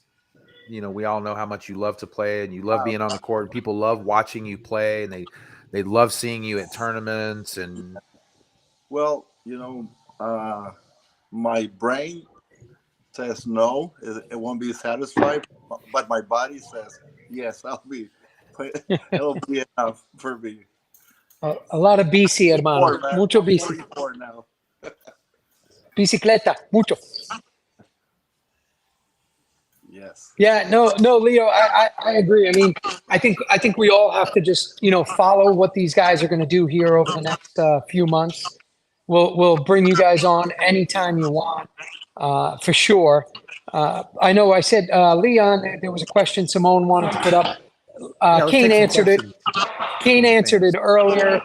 we all know how much you love to play, and you love being on the court, and people love watching you play, and they love seeing you at tournaments. And well, my brain says no, it won't be satisfied, but my body says yes. It'll be enough for me. A lot of BC, hermano. Mucho BC. 44 now. Bicicleta, mucho. Yes. Yeah, no, Leo, I agree. I mean, I think we all have to just, follow what these guys are going to do here over the next few months. We'll bring you guys on anytime you want, for sure. I know I said, Leon, there was a question Simone wanted to put up. Kane answered it. Kane answered it earlier.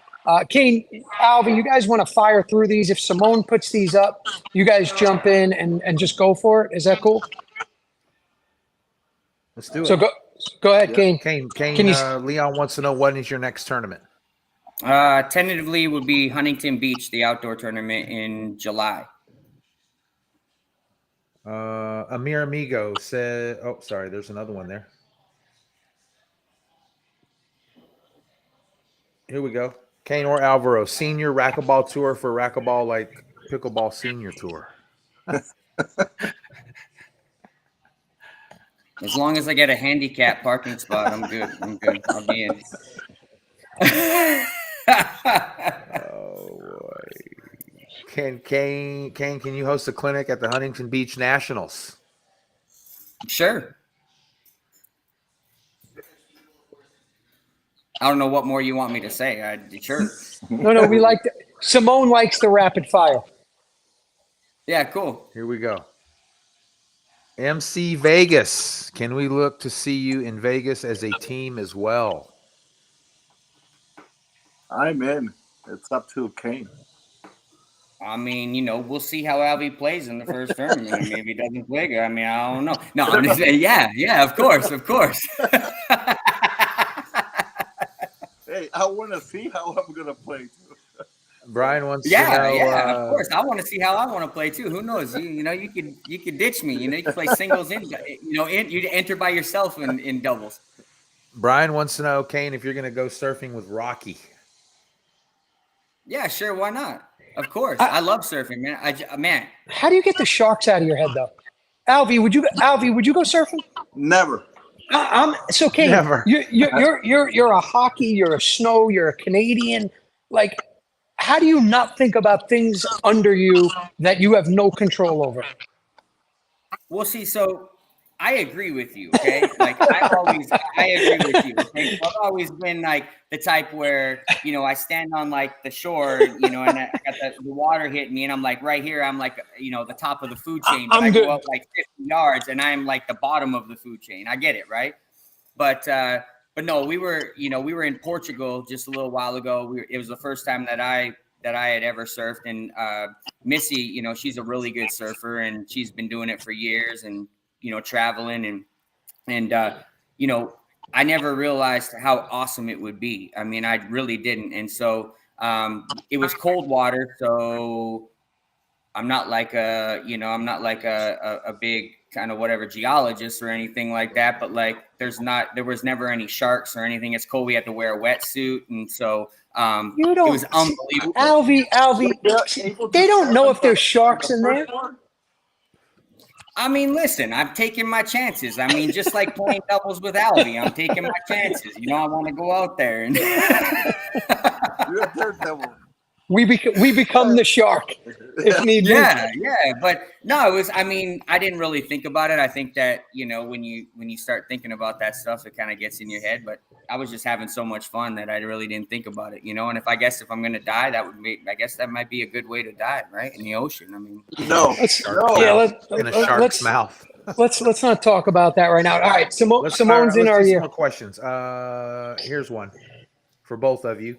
Kane, Alvin, you guys want to fire through these? If Simone puts these up, you guys jump in and just go for it. Is that cool? Let's do it. So go ahead, Kane. Kane, Leon wants to know, when is your next tournament? Tentatively would be Huntington Beach, the outdoor tournament in July. Amir Amigo said, oh, sorry, there's another one there. Here we go. Kane or Alvaro, senior racquetball tour for racquetball like pickleball senior tour. As long as I get a handicap parking spot, I'm good. I'm good. I'll be in. Oh boy. Kane, can you host a clinic at the Huntington Beach Nationals? Sure. I don't know what more you want me to say. Sure. No, we like Simone likes the rapid fire. Yeah, cool. Here we go. MC Vegas. Can we look to see you in Vegas as a team as well? I'm in. It's up to Kane. I mean, we'll see how Albie plays in the first tournament. I mean, if he doesn't play good, I mean, I don't know. No, I'm just saying, yeah, of course. Hey, I want to see how I'm going to play too. Brian wants Yeah, to know. of course. I want to see how I want to play too. Who knows? You could ditch me. You can play singles you enter by yourself in doubles. Brian wants to know, Kane, if you're going to go surfing with Rocky. Yeah, sure. Why not? Of course. I love surfing, man. Man. How do you get the sharks out of your head, though? Alvy, would you go surfing? Never. So Kane, Never. You're a hockey, you're a snow, you're a Canadian. Like, how do you not think about things under you that you have no control over? Well, see, so I agree with you, okay? Like I agree with you. Okay? I've always been like the type where, I stand on like the shore, and I got the water hitting me and I'm like right here, I'm like, the top of the food chain. But I go up like 50 yards and I'm like the bottom of the food chain. I get it, right? But no, we were in Portugal just a little while ago. It was the first time that I had ever surfed, and Missy, she's a really good surfer and she's been doing it for years and traveling and I never realized how awesome it would be. I mean, I really didn't. And so it was cold water. So I'm not like a big kind of whatever geologist or anything like that, but like there was never any sharks or anything. It's cold. We had to wear a wetsuit. And so it was unbelievable. Alvy, they don't know if there's sharks in there. I mean, listen, I'm taking my chances. I mean, just like playing doubles with Albie, I'm taking my chances. I want to go out there and You're a daredevil. We become the shark if need be. Yeah. But no, it was. I mean, I didn't really think about it. I think that when you start thinking about that stuff, it kind of gets in your head. But I was just having so much fun that I really didn't think about it. And if I'm gonna die, that might be a good way to die, right? In the ocean. I mean, No. In a shark's mouth. Let's not talk about that right now. All right, Simone's in our ear. ear. More questions. Here's one for both of you.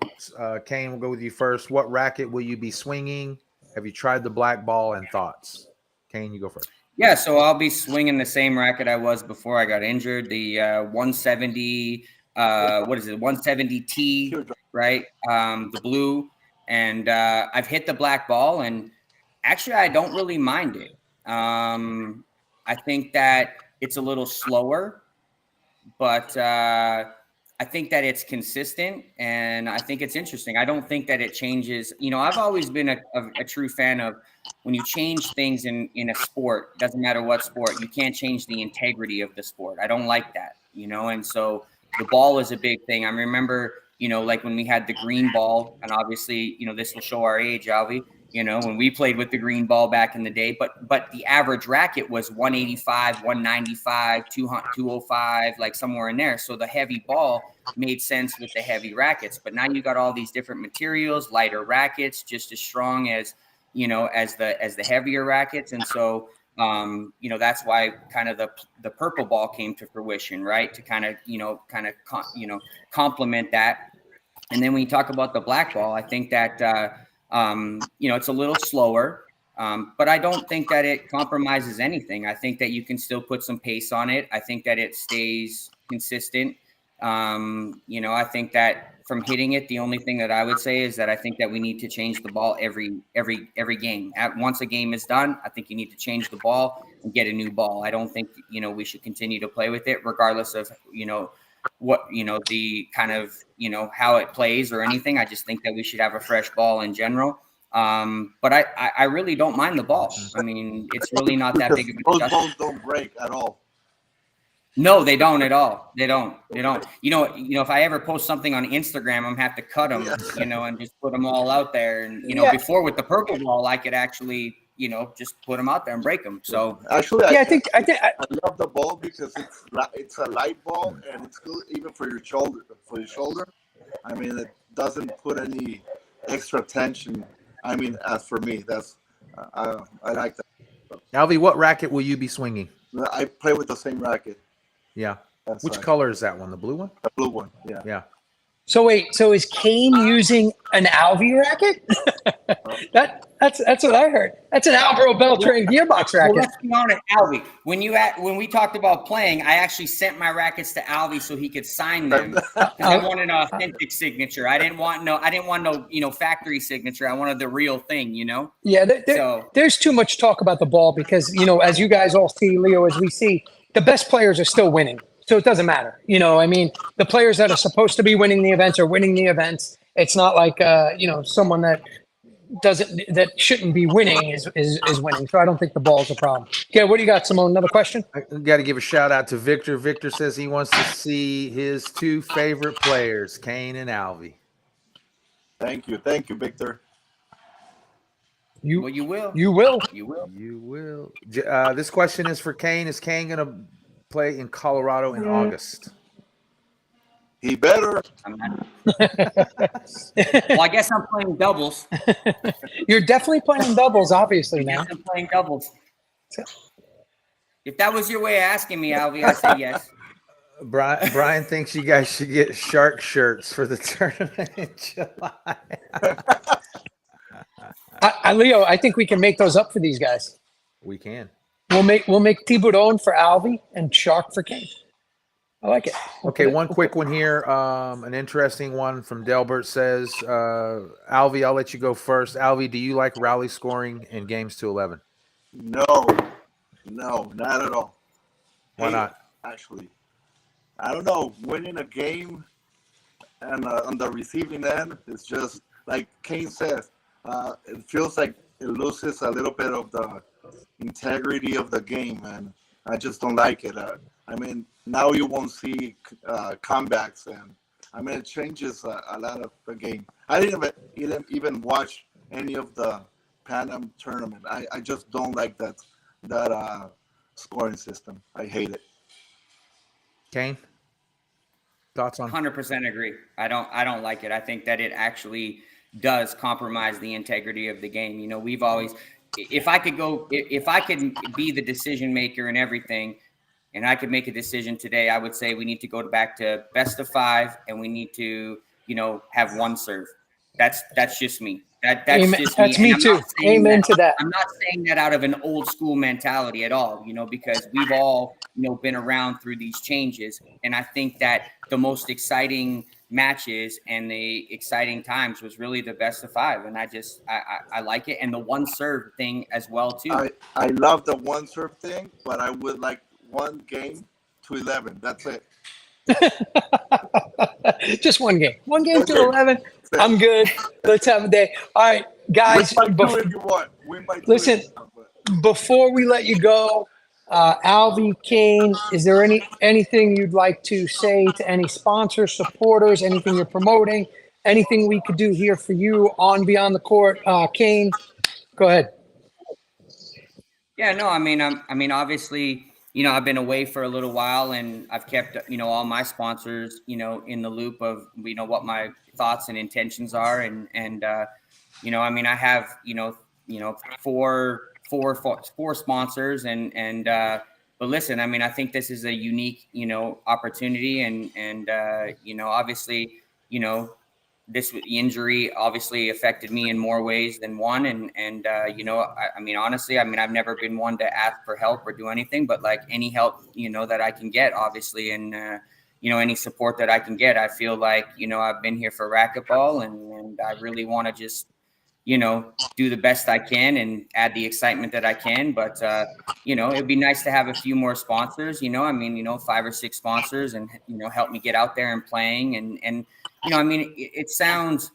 Kane, we'll go with you first. What racket will you be swinging? Have you tried the black ball and thoughts? Kane, you go first. Yeah, so I'll be swinging the same racket I was before I got injured. The 170. What is it? 170T, right? The blue, and I've hit the black ball, and actually, I don't really mind it. I think that it's a little slower, but I think that it's consistent, and I think it's interesting. I don't think that it changes. I've always been a true fan of when you change things in a sport, doesn't matter what sport, you can't change the integrity of the sport. I don't like that, and so the ball is a big thing. I remember, like when we had the green ball, and obviously, this will show our age, Albie, when we played with the green ball back in the day, but the average racket was 185, 195, 205, like somewhere in there. So the heavy ball made sense with the heavy rackets, but now you got all these different materials, lighter rackets, just as strong as, as the heavier rackets. And so, that's why kind of the purple ball came to fruition, right? To kind of complement that. And then when you talk about the black ball, I think that, it's a little slower, but I don't think that it compromises anything. I think that you can still put some pace on it. I think that it stays consistent. I think that from hitting it, the only thing that I would say is that I think that we need to change the ball every game. Once a game is done, I think you need to change the ball and get a new ball. I don't think, we should continue to play with it regardless of, what, the kind of, how it plays or anything. I just think that we should have a fresh ball in general. But I really don't mind the ball. I mean, it's really not that big of a those balls don't break at all. No, they don't at all. They don't. If I ever post something on Instagram, I'm gonna have to cut them, and just put them all out there. And before with the purple ball, I could actually, just put them out there and break them. So actually, I think I love the ball because it's a light ball and it's good even for your shoulder. I mean, it doesn't put any extra tension. I mean, as for me, that's I like that. Alvy, what racket will you be swinging? I play with the same racket. Yeah. That's Which right. color is that one? The blue one? The blue one. Yeah. Yeah. So wait, so is Kane using an Alvy racket? That's what I heard. That's an Alvaro Beltran gearbox well, racket. let's be honest, Alvy. When we talked about playing, I actually sent my rackets to Alvy so he could sign them because I wanted an authentic signature. I didn't want no factory signature. I wanted the real thing. Yeah, there's too much talk about the ball because, as you guys all see, Leo, as we see, the best players are still winning. So it doesn't matter. I mean, the players that are supposed to be winning the events are winning the events. It's not like, someone that shouldn't be winning is winning. So I don't think the ball's a problem. Yeah, what do you got, Simone? Another question? I got to give a shout out to Victor. Victor says he wants to see his two favorite players, Kane and Alvy. Thank you, Victor. You will. You will. You will. This question is for Kane. Is Kane going to play in Colorado in August? He better. Well, I guess I'm playing doubles. You're definitely playing doubles, obviously, now. I'm playing doubles. If that was your way of asking me, Alvy, I'd say yes. Brian thinks you guys should get shark shirts for the tournament in July. Leo, I think we can make those up for these guys. We can. We'll make Tiburon for Alvy and Shark for Kane. I like it. Okay, one quick one here. An interesting one from Delbert says, Alvy, I'll let you go first. Alvy, do you like rally scoring in games to 11? No, not at all. Why not? Actually, I don't know. Winning a game and on the receiving end is just like Kane says. It feels like it loses a little bit of the integrity of the game, and I just don't like it. I mean, now you won't see comebacks, and I mean, it changes a lot of the game. I didn't even watch any of the Pan Am tournament. I just don't like that scoring system. I hate it. Kane, thoughts on? 100% agree. I don't like it. I think that it actually does compromise the integrity of the game. We've always, if I could be the decision maker and everything, and I could make a decision today, I would say we need to go back to best of 5, and we need to, have one serve. That's just me. That's just me. That's me too. Amen to that. I'm not saying that out of an old school mentality at all, because we've all, been around through these changes. And I think that the most exciting matches and the exciting times was really the best of 5. And I like it. And the one serve thing as well too. I love the one serve thing, but I would like one game to 11. That's it. Just one game. One game to 11. I'm good. Let's have a day. All right, guys. Listen, before we let you go, Alvy, Kane, is there anything you'd like to say to any sponsors, supporters, anything you're promoting, anything we could do here for you on Beyond the Court? Kane, go ahead. Yeah, no, I mean, obviously, I've been away for a little while, and I've kept, all my sponsors, in the loop of, what my thoughts and intentions are. And I have, four sponsors but listen, I think this is a unique, opportunity and obviously, this injury obviously affected me in more ways than one. And honestly, I've never been one to ask for help or do anything, but like any help, that I can get, obviously. And, any support that I can get, I feel like, I've been here for racquetball and I really want to just, you know, do the best I can and add the excitement that I can. But, you know, it'd be nice to have a few more sponsors, you know, I mean, you know, 5 or 6 sponsors and, you know, help me get out there and playing. And, you know, I mean, it sounds,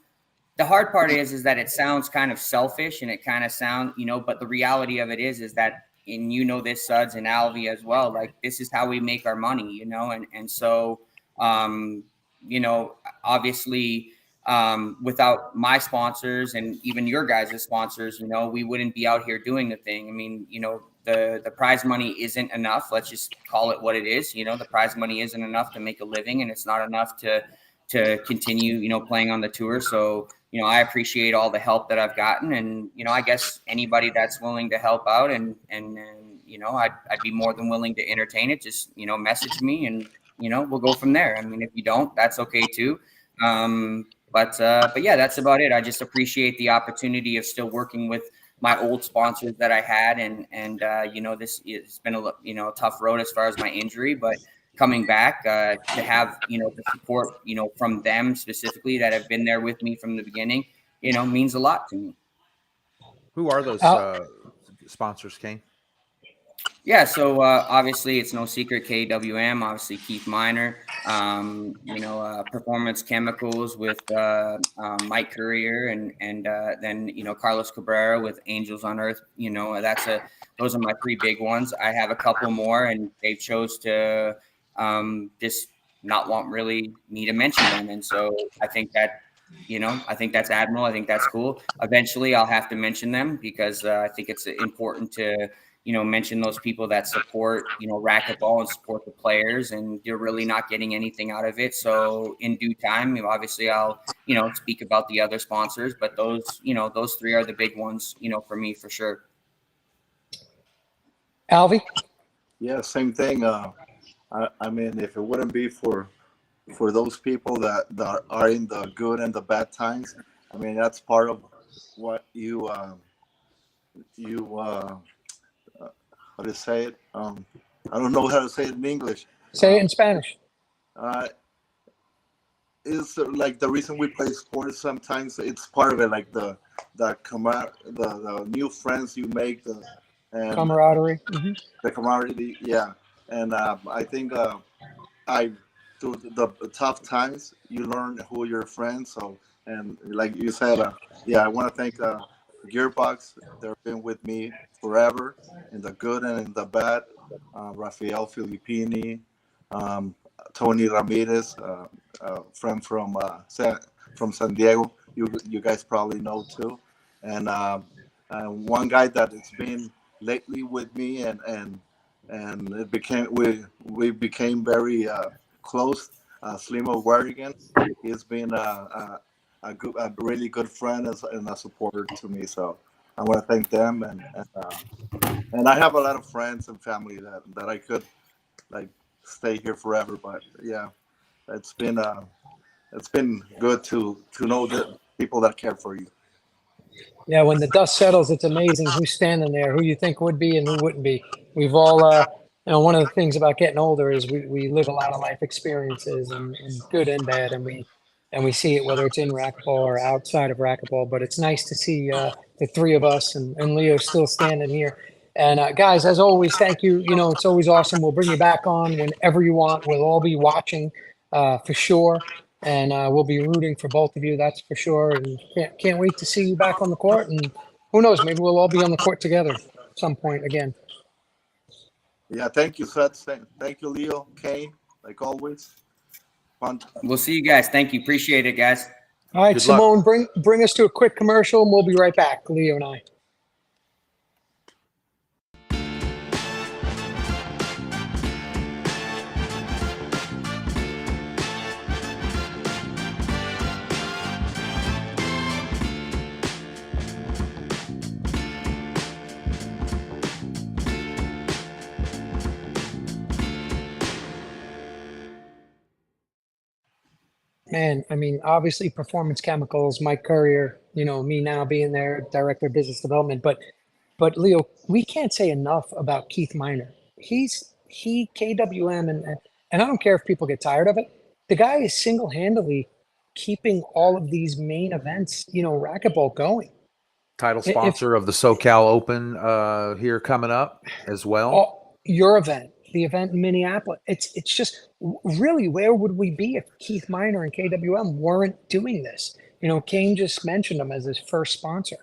the hard part is that it sounds kind of selfish and it kind of sounds, you know, but the reality of it is that, and you know this, Suds and Alvy as well, like this is how we make our money, you know, and so, you know, obviously, without my sponsors and even your guys' sponsors, you know, we wouldn't be out here doing the thing. I mean, you know, the prize money isn't enough. Let's just call it what it is. You know, the prize money isn't enough to make a living, and it's not enough to continue, you know, playing on the tour. So, you know, I appreciate all the help that I've gotten, and you know, I guess anybody that's willing to help out, and you know, I'd be more than willing to entertain it. Just, you know, message me, and you know, we'll go from there. I mean, if you don't, that's okay too. But yeah, that's about it. I just appreciate the opportunity of still working with my old sponsors that I had, and you know, this it's been a, you know, a tough road as far as my injury, but coming back to have, you know, the support, you know, from them specifically that have been there with me from the beginning, you know, means a lot to me. Who are those sponsors, Kane? Yeah, so obviously it's no secret, KWM, obviously Keith Miner, you know, Performance Chemicals with Mike Courier, and then, you know, Carlos Cabrera with Angels on Earth. You know, those are my 3 big ones. I have a couple more, and they chose to just not want really me to mention them, and so I think that, you know, I think that's admirable. I think that's cool. Eventually, I'll have to mention them because I think it's important to, you know, mention those people that support, you know, racquetball and support the players, and you're really not getting anything out of it. So in due time, you know, obviously I'll, you know, speak about the other sponsors, but those, you know, those 3 are the big ones, you know, for me, for sure. Alvy? Yeah, same thing. I mean, if it wouldn't be for those people that are in the good and the bad times, I mean, that's part of what you how to say it. I don't know how to say it in English. Say it in Spanish. It's like the reason we play sports. Sometimes it's part of it, like the new friends you make, and Camaraderie. Mm-hmm. the camaraderie. Yeah, and I think through the tough times, you learn who your friends. So, and like you said, yeah, I want to thank Gearbox. They've been with me forever in the good and in the bad. Rafael Filippini, Tony Ramirez, friend from San Diego. You guys probably know too. And one guy that it's been lately with me, and it became we became very close. Slimo Werrigan. He's been a really good friend and a supporter to me. So I want to thank them, and I have a lot of friends and family that I could like stay here forever. But yeah, it's been good to know the people that care for you. Yeah, when the dust settles, it's amazing who's standing there, who you think would be and who wouldn't be. We've all, you know, one of the things about getting older is we live a lot of life experiences, and good and bad, and we see it whether it's in racquetball or outside of racquetball. But it's nice to see the 3 of us and Leo still standing here. And guys, as always, thank you. You know, it's always awesome. We'll bring you back on whenever you want. We'll all be watching for sure. And we'll be rooting for both of you, that's for sure. And can't wait to see you back on the court. And who knows, maybe we'll all be on the court together at some point again. Yeah, thank you, Seth. Thank you, Leo, Kane, like always. Fun. We'll see you guys. Thank you. Appreciate it, guys. All right, Good Simone, bring us to a quick commercial, and we'll be right back, Leo and I. Man, I mean, obviously Performance Chemicals, Mike Courier, you know, me now being their director of business development, but Leo, we can't say enough about Keith Miner. He KWM, and I don't care if people get tired of it. The guy is single-handedly keeping all of these main events, you know, racquetball going. title sponsor of the SoCal Open here coming up as well. Your event, the event in Minneapolis. It's just really, where would we be if Keith Miner and KWM weren't doing this? You know, Kane just mentioned them as his first sponsor.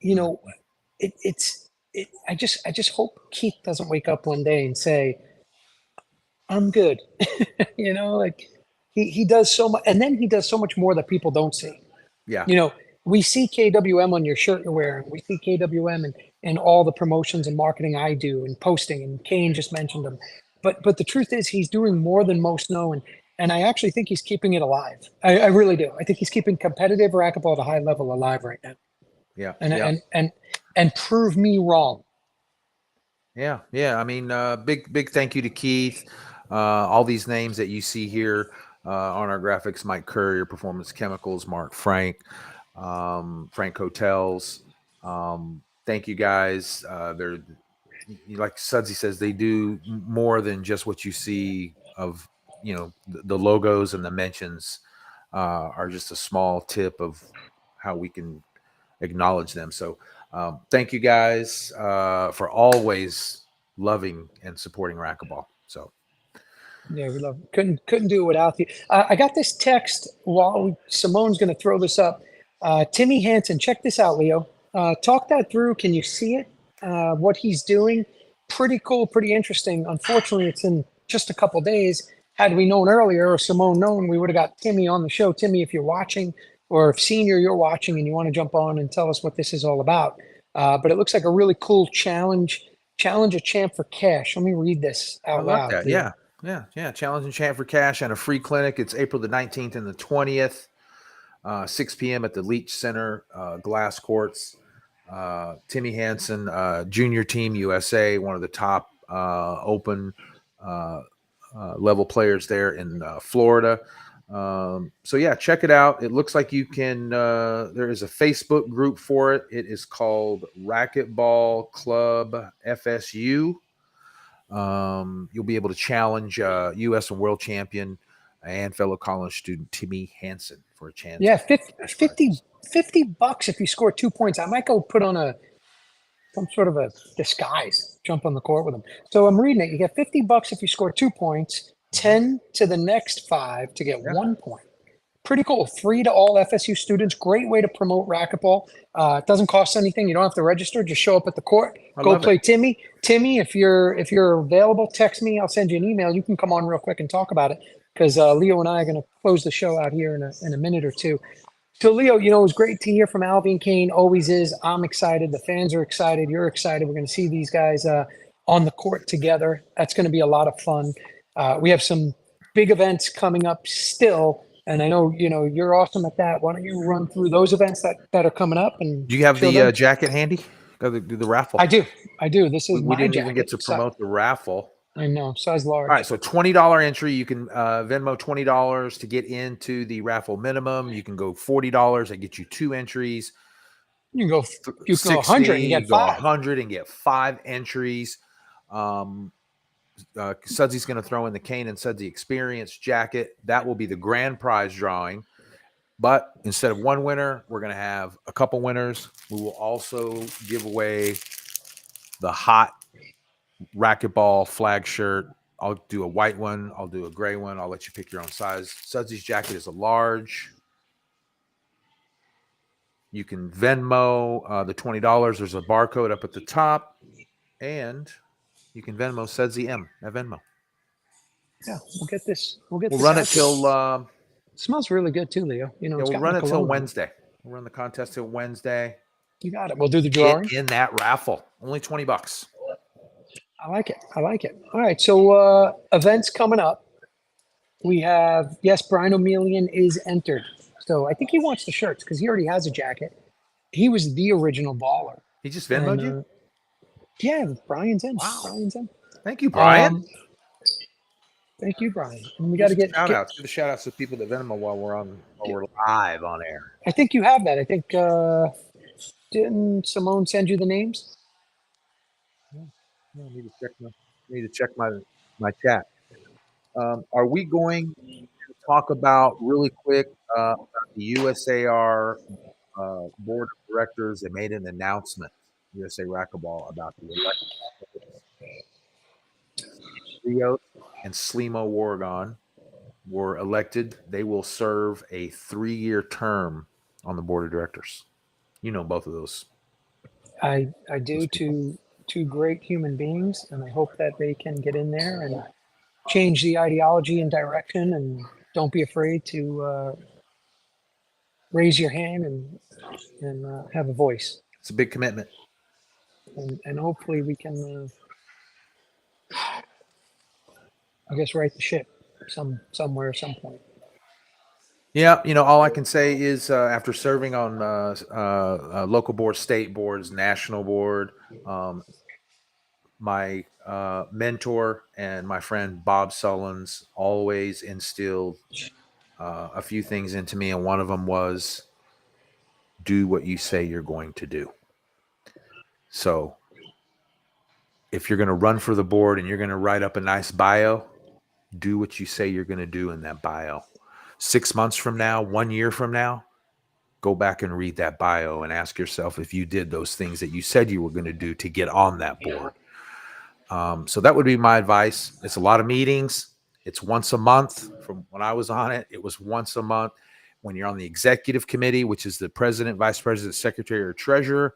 You know, I just hope Keith doesn't wake up one day and say, I'm good. You know, like he does so much, and then he does so much more that people don't see. Yeah. You know, we see KWM on your shirt you're wearing. We see KWM and all the promotions and marketing I do and posting, and Kane just mentioned them. But the truth is he's doing more than most know, and I actually think he's keeping it alive. I really do. I think he's keeping competitive racquetball at a high level alive right now. Yeah. And prove me wrong. Yeah. I mean, big thank you to Keith. All these names that you see here on our graphics: Mike Courier, Performance Chemicals, Mark Frank, Frank Hotels. Thank you guys. They're, like Sudsy says, they do more than just what you see of, you know, the logos and the mentions are just a small tip of how we can acknowledge them. So thank you guys for always loving and supporting racquetball. So yeah, we love it. Couldn't do it without you. I got this text while Simone's going to throw this up. Timmy Hansen, check this out, Leo. Talk that through. Can you see it? What he's doing? Pretty cool, pretty interesting. Unfortunately, it's in just a couple days. Had we known earlier, or Simone known, we would have got Timmy on the show. Timmy, if you're watching, or if Senior you're watching and you want to jump on and tell us what this is all about. But it looks like a really cool challenge. Challenge a champ for cash. Let me read this out loud. That. Yeah. Challenge and champ for cash and a free clinic. It's April the 19th and the 20th, 6 p.m. at the Leach Center, glass courts. Timmy Hansen, junior team USA, one of the top open level players there in Florida. So yeah, check it out. It looks like you can, there is a Facebook group for it. It is called Racquetball Club FSU. You'll be able to challenge U.S. and world champion and fellow college student Timmy Hansen for a chance. Yeah, $50 if you score 2 points. I might go put on some sort of a disguise, jump on the court with them. So I'm reading it. You get $50 if you score 2 points, 10 to the next 5 to get 1 point. Pretty cool. Free to all FSU students. Great way to promote racquetball. It doesn't cost anything. You don't have to register. Just show up at the court. Go play Timmy. Timmy, if you're available, text me. I'll send you an email. You can come on real quick and talk about it, because Leo and I are going to close the show out here in a minute or two. So, Leo, you know, it was great to hear from Alvy and Kane. Always is. I'm excited. The fans are excited. You're excited. We're going to see these guys on the court together. That's going to be a lot of fun. We have some big events coming up still, and I know, you know, you're awesome at that. Why don't you run through those events that are coming up? And do you have the jacket handy? Do the raffle. I do. This is we my didn't jacket. even get to promote the raffle. I know, size large. All right, so $20 entry. You can Venmo $20 to get into the raffle minimum. You can go $40. That gets you 2 entries. You can go 100 and get 5. 100 and get 5 entries. Sudsy's going to throw in the Kane and Sudsy Experience jacket. That will be the grand prize drawing. But instead of one winner, we're going to have a couple winners. We will also give away the hot racquetball flag shirt. I'll do a white one. I'll do a gray one. I'll let you pick your own size. Sudsy's jacket is a large. You can Venmo the $20. There's a barcode up at the top. And you can Venmo Sudsy M at Venmo. Yeah, we'll get this. We'll run it till... it smells really good too, Leo. You know, we'll run it till Wednesday. We'll run the contest till Wednesday. You got it. We'll do the drawing. Get in that raffle. Only $20. I like it. All right. So events coming up. We have, yes, Brian O'Melian is entered. So I think he wants the shirts because he already has a jacket. He was the original baller. He just Venmo'd you? Yeah, Brian's in. Wow. Brian's in. Thank you, Brian. Thank you, Brian. And we got to get shout outs. Give the shout outs to people that Venmo while we're live on air. I think you have that. I think didn't Simone send you the names? I need to check my chat. Are we going to talk about really quick about the USAR board of directors, they made an announcement, USA Racquetball, about the election. Rios and Slimo Wargon were elected. They will serve a 3-year term on the board of directors. You know both of those. I do. Those people. Two great human beings, and I hope that they can get in there and change the ideology and direction. And don't be afraid to raise your hand and have a voice. It's a big commitment. And hopefully we can, I guess, right the ship somewhere, some point. Yeah, all I can say is after serving on local board, state boards, national board, my mentor and my friend Bob Sullins always instilled a few things into me, and one of them was do what you say you're going to do. So if you're going to run for the board and you're going to write up a nice bio, do what you say you're going to do in that bio. 6 months from now, 1 year from now, go back and read that bio and ask yourself if you did those things that you said you were going to do to get on that board. So that would be my advice. It's a lot of meetings. It's once a month. From when I was on it, it was once a month. When you're on the executive committee, which is the president, vice president, secretary, or treasurer,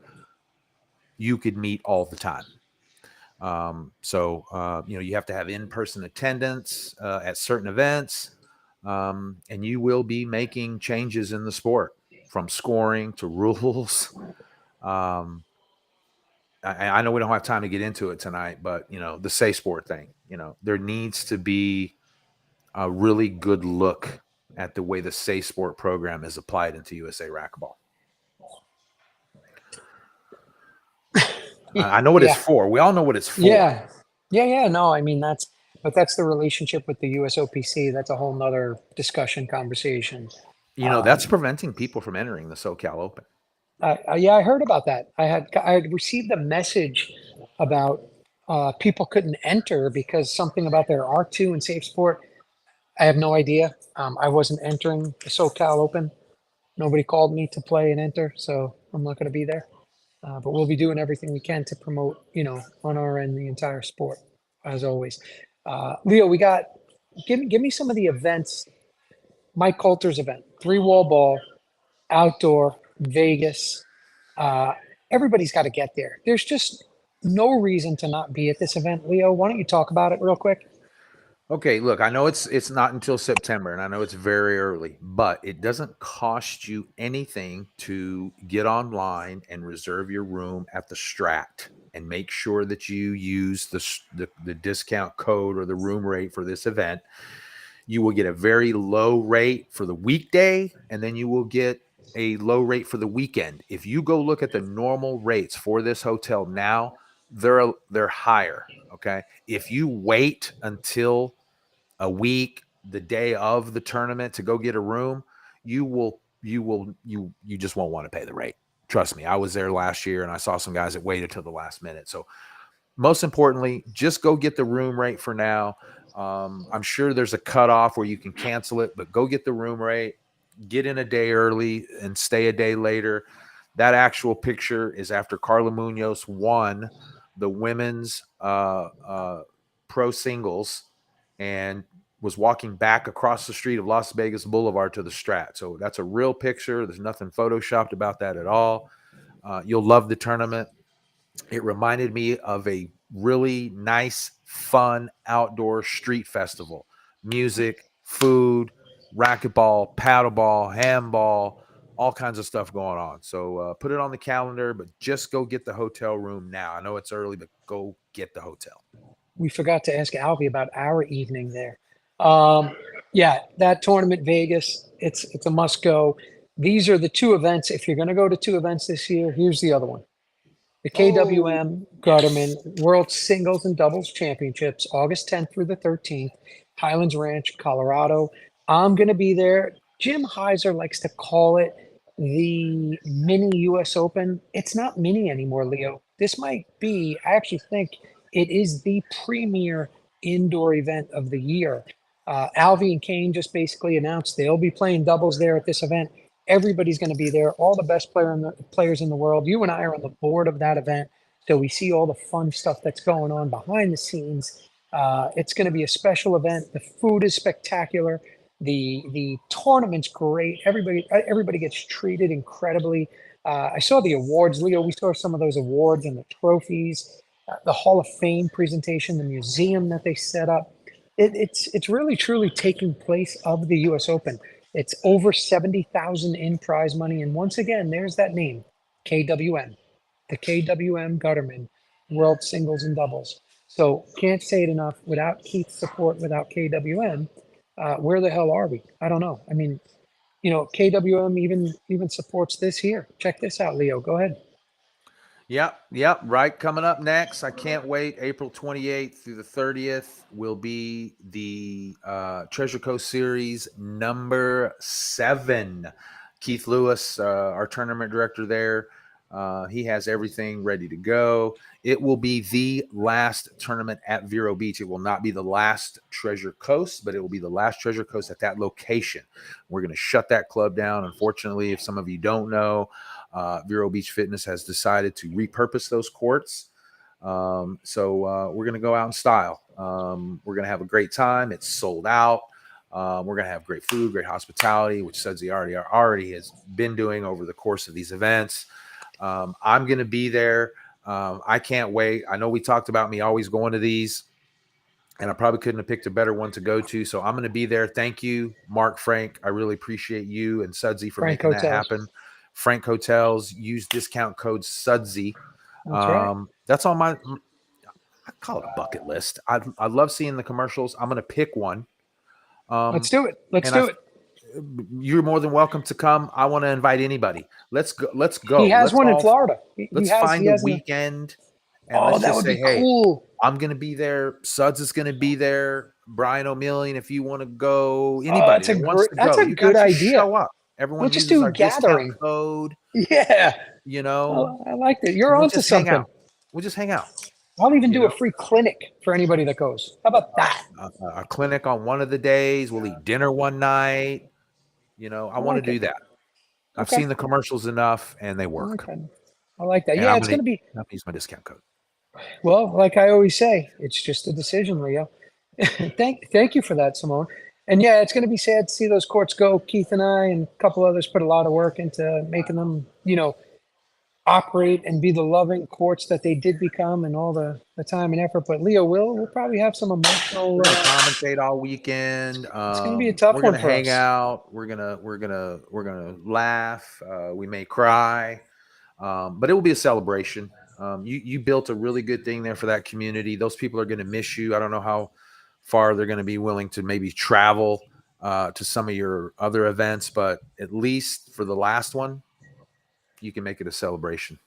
you could meet all the time. You have to have in-person attendance at certain events. And you will be making changes in the sport, from scoring to rules. I know we don't have time to get into it tonight, but the say sport thing, there needs to be a really good look at the way the say sport program is applied into USA Racquetball. I know what it's for. We all know what it's for. Yeah. No, I mean, that's the relationship with the USOPC. That's a whole nother discussion conversation. That's preventing people from entering the SoCal Open. I heard about that. I had received a message about people couldn't enter because something about their R2 and safe sport. I have no idea. I wasn't entering the SoCal Open. Nobody called me to play and enter, so I'm not going to be there. But we'll be doing everything we can to promote, on our end, the entire sport, as always. Leo, give me some of the events. Mike Coulter's event, 3-wall ball, outdoor, Vegas. Everybody's got to get there. There's just no reason to not be at this event. Leo, why don't you talk about it real quick? Okay, look, I know it's not until September, and I know it's very early, but it doesn't cost you anything to get online and reserve your room at the Strat, and make sure that you use the discount code or the room rate for this event. You will get a very low rate for the weekday, and then you will get a low rate for the weekend. If you go look at the normal rates for this hotel now, they're higher. Okay. If you wait until a week, the day of the tournament, to go get a room, you just won't want to pay the rate. Trust me. I was there last year and I saw some guys that waited till the last minute. So most importantly, just go get the room rate for now. I'm sure there's a cutoff where you can cancel it, but go get the room rate, get in a day early and stay a day later. That actual picture is after Carla Munoz won the women's pro singles and was walking back across the street of Las Vegas Boulevard to the Strat. So that's a real picture. There's nothing photoshopped about that at all. You'll love the tournament. It reminded me of a really nice, fun outdoor street festival. Music, food, racquetball, paddleball, handball, all kinds of stuff going on. So put it on the calendar, but just go get the hotel room now. I know it's early, but go get the hotel. We forgot to ask Alvy about our evening there. That tournament, Vegas, it's a must go. These are the two events. If you're going to go to two events this year, here's the other one. The KWM Gutterman World Singles and Doubles Championships, August 10th through the 13th, Highlands Ranch, Colorado. I'm going to be there. Jim Heiser likes to call it the mini U.S. Open. It's not mini anymore, Leo. This might be, I actually think it is the premier indoor event of the year. Alvy and Kane just basically announced they'll be playing doubles there at this event. Everybody's going to be there. All the best players in the world. You and I are on the board of that event, so we see all the fun stuff that's going on behind the scenes. It's going to be a special event. The food is spectacular. The tournament's great. Everybody gets treated incredibly. I saw the awards, Leo. We saw some of those awards and the trophies, the Hall of Fame presentation, the museum that they set up. It's really truly taking place of the U.S. Open. It's over 70,000 in prize money, and once again, there's that name, KWM, the KWM Gutterman World Singles and Doubles. So can't say it enough. Without Keith's support, without KWM, where the hell are we? I don't know. I mean, KWM even supports this here. Check this out, Leo. Go ahead. Yep. Right. Coming up next. I can't wait. April 28th through the 30th will be the Treasure Coast Series number 7. Keith Lewis, our tournament director there, he has everything ready to go. It will be the last tournament at Vero Beach. It will not be the last Treasure Coast, but it will be the last Treasure Coast at that location. We're going to shut that club down. Unfortunately, if some of you don't know, Vero Beach Fitness has decided to repurpose those courts. So we're going to go out in style. We're going to have a great time. It's sold out. We're going to have great food, great hospitality, which Sudsy already has been doing over the course of these events. I'm going to be there. I can't wait. I know we talked about me always going to these, and I probably couldn't have picked a better one to go to. So I'm going to be there. Thank you, Mark, Frank. I really appreciate you and Sudsy for making that happen. Frank Hotels, use discount code Sudsy. That's right. That's on my, I call it a bucket list. I love seeing the commercials. I'm going to pick one. Let's do it. Let's do it. You're more than welcome to come. I want to invite anybody. Let's go. He has one in Florida. Let's find a weekend. And let's that just would say, be cool. Hey, I'm going to be there. Suds is going to be there. Brian O'Million, if you want to go, anybody that's a you good guys idea. Show up. Everyone we'll just uses do our gathering discount code. Yeah. I like that. You're onto something. We'll just hang out. I'll even do a free clinic for anybody that goes. How about that? A clinic on one of the days. We'll eat dinner one night. I want to do that. I've seen the commercials enough, and they work. I like that. And yeah, it's going to be. I'm going to use my discount code. Well, like I always say, it's just a decision, Leo. Thank you for that, Simone. And yeah, it's going to be sad to see those courts go. Keith and I and a couple others put a lot of work into making them, operate and be the loving courts that they did become, and all the time and effort. But Leo, we'll probably have some emotional. We're gonna commentate all weekend. It's gonna be a tough one for us. We're gonna hang out. We're gonna laugh. We may cry, but it will be a celebration. You built a really good thing there for that community. Those people are gonna miss you. I don't know how far they're gonna be willing to maybe travel to some of your other events, but at least for the last one, you can make it a celebration.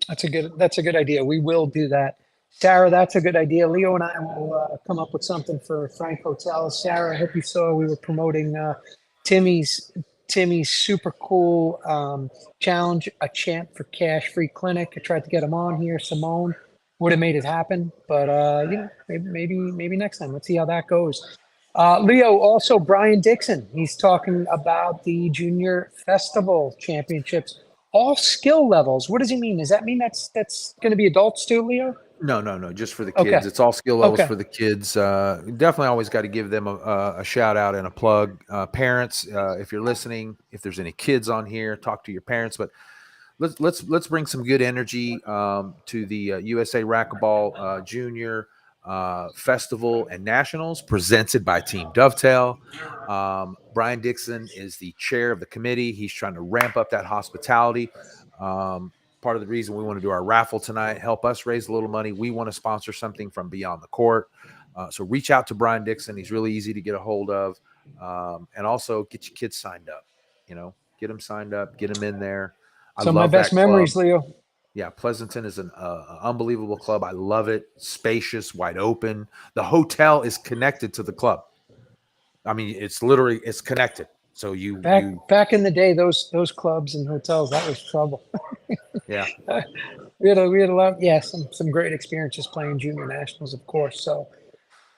That's a good idea. We will do that. Sarah, that's a good idea. Leo and I will come up with something for Frank Hotels. Sarah, I hope you saw we were promoting Timmy's super cool challenge, a champ for cash free clinic. I tried to get him on here. Simone would have made it happen, but maybe next time. Let's see how that goes. Leo, also Brian Dixon. He's talking about the Junior Festival Championships, all skill levels. What does he mean? Does that mean that's going to be adults too, Leo? No, just for the kids. Okay. It's all skill levels for the kids. Definitely always got to give them a shout out and a plug. Parents, if you're listening, if there's any kids on here, talk to your parents. But let's bring some good energy to the USA Racquetball Junior Festival and Nationals presented by Team Dovetail. Brian Dixon is the chair of the committee. He's trying to ramp up that hospitality. Part of the reason we want to do our raffle tonight, help us raise a little money. We want to sponsor something from Beyond the Court. So reach out to Brian Dixon. He's really easy to get a hold of. And also get your kids signed up, get them signed up, get them in there. I love my best memories, Leo. Yeah, Pleasanton is an unbelievable club. I love it. Spacious, wide open. The hotel is connected to the club. I mean, it's connected. So back in the day, those clubs and hotels, that was trouble. Yeah, we had a lot. Yeah, some great experiences playing junior nationals, of course. So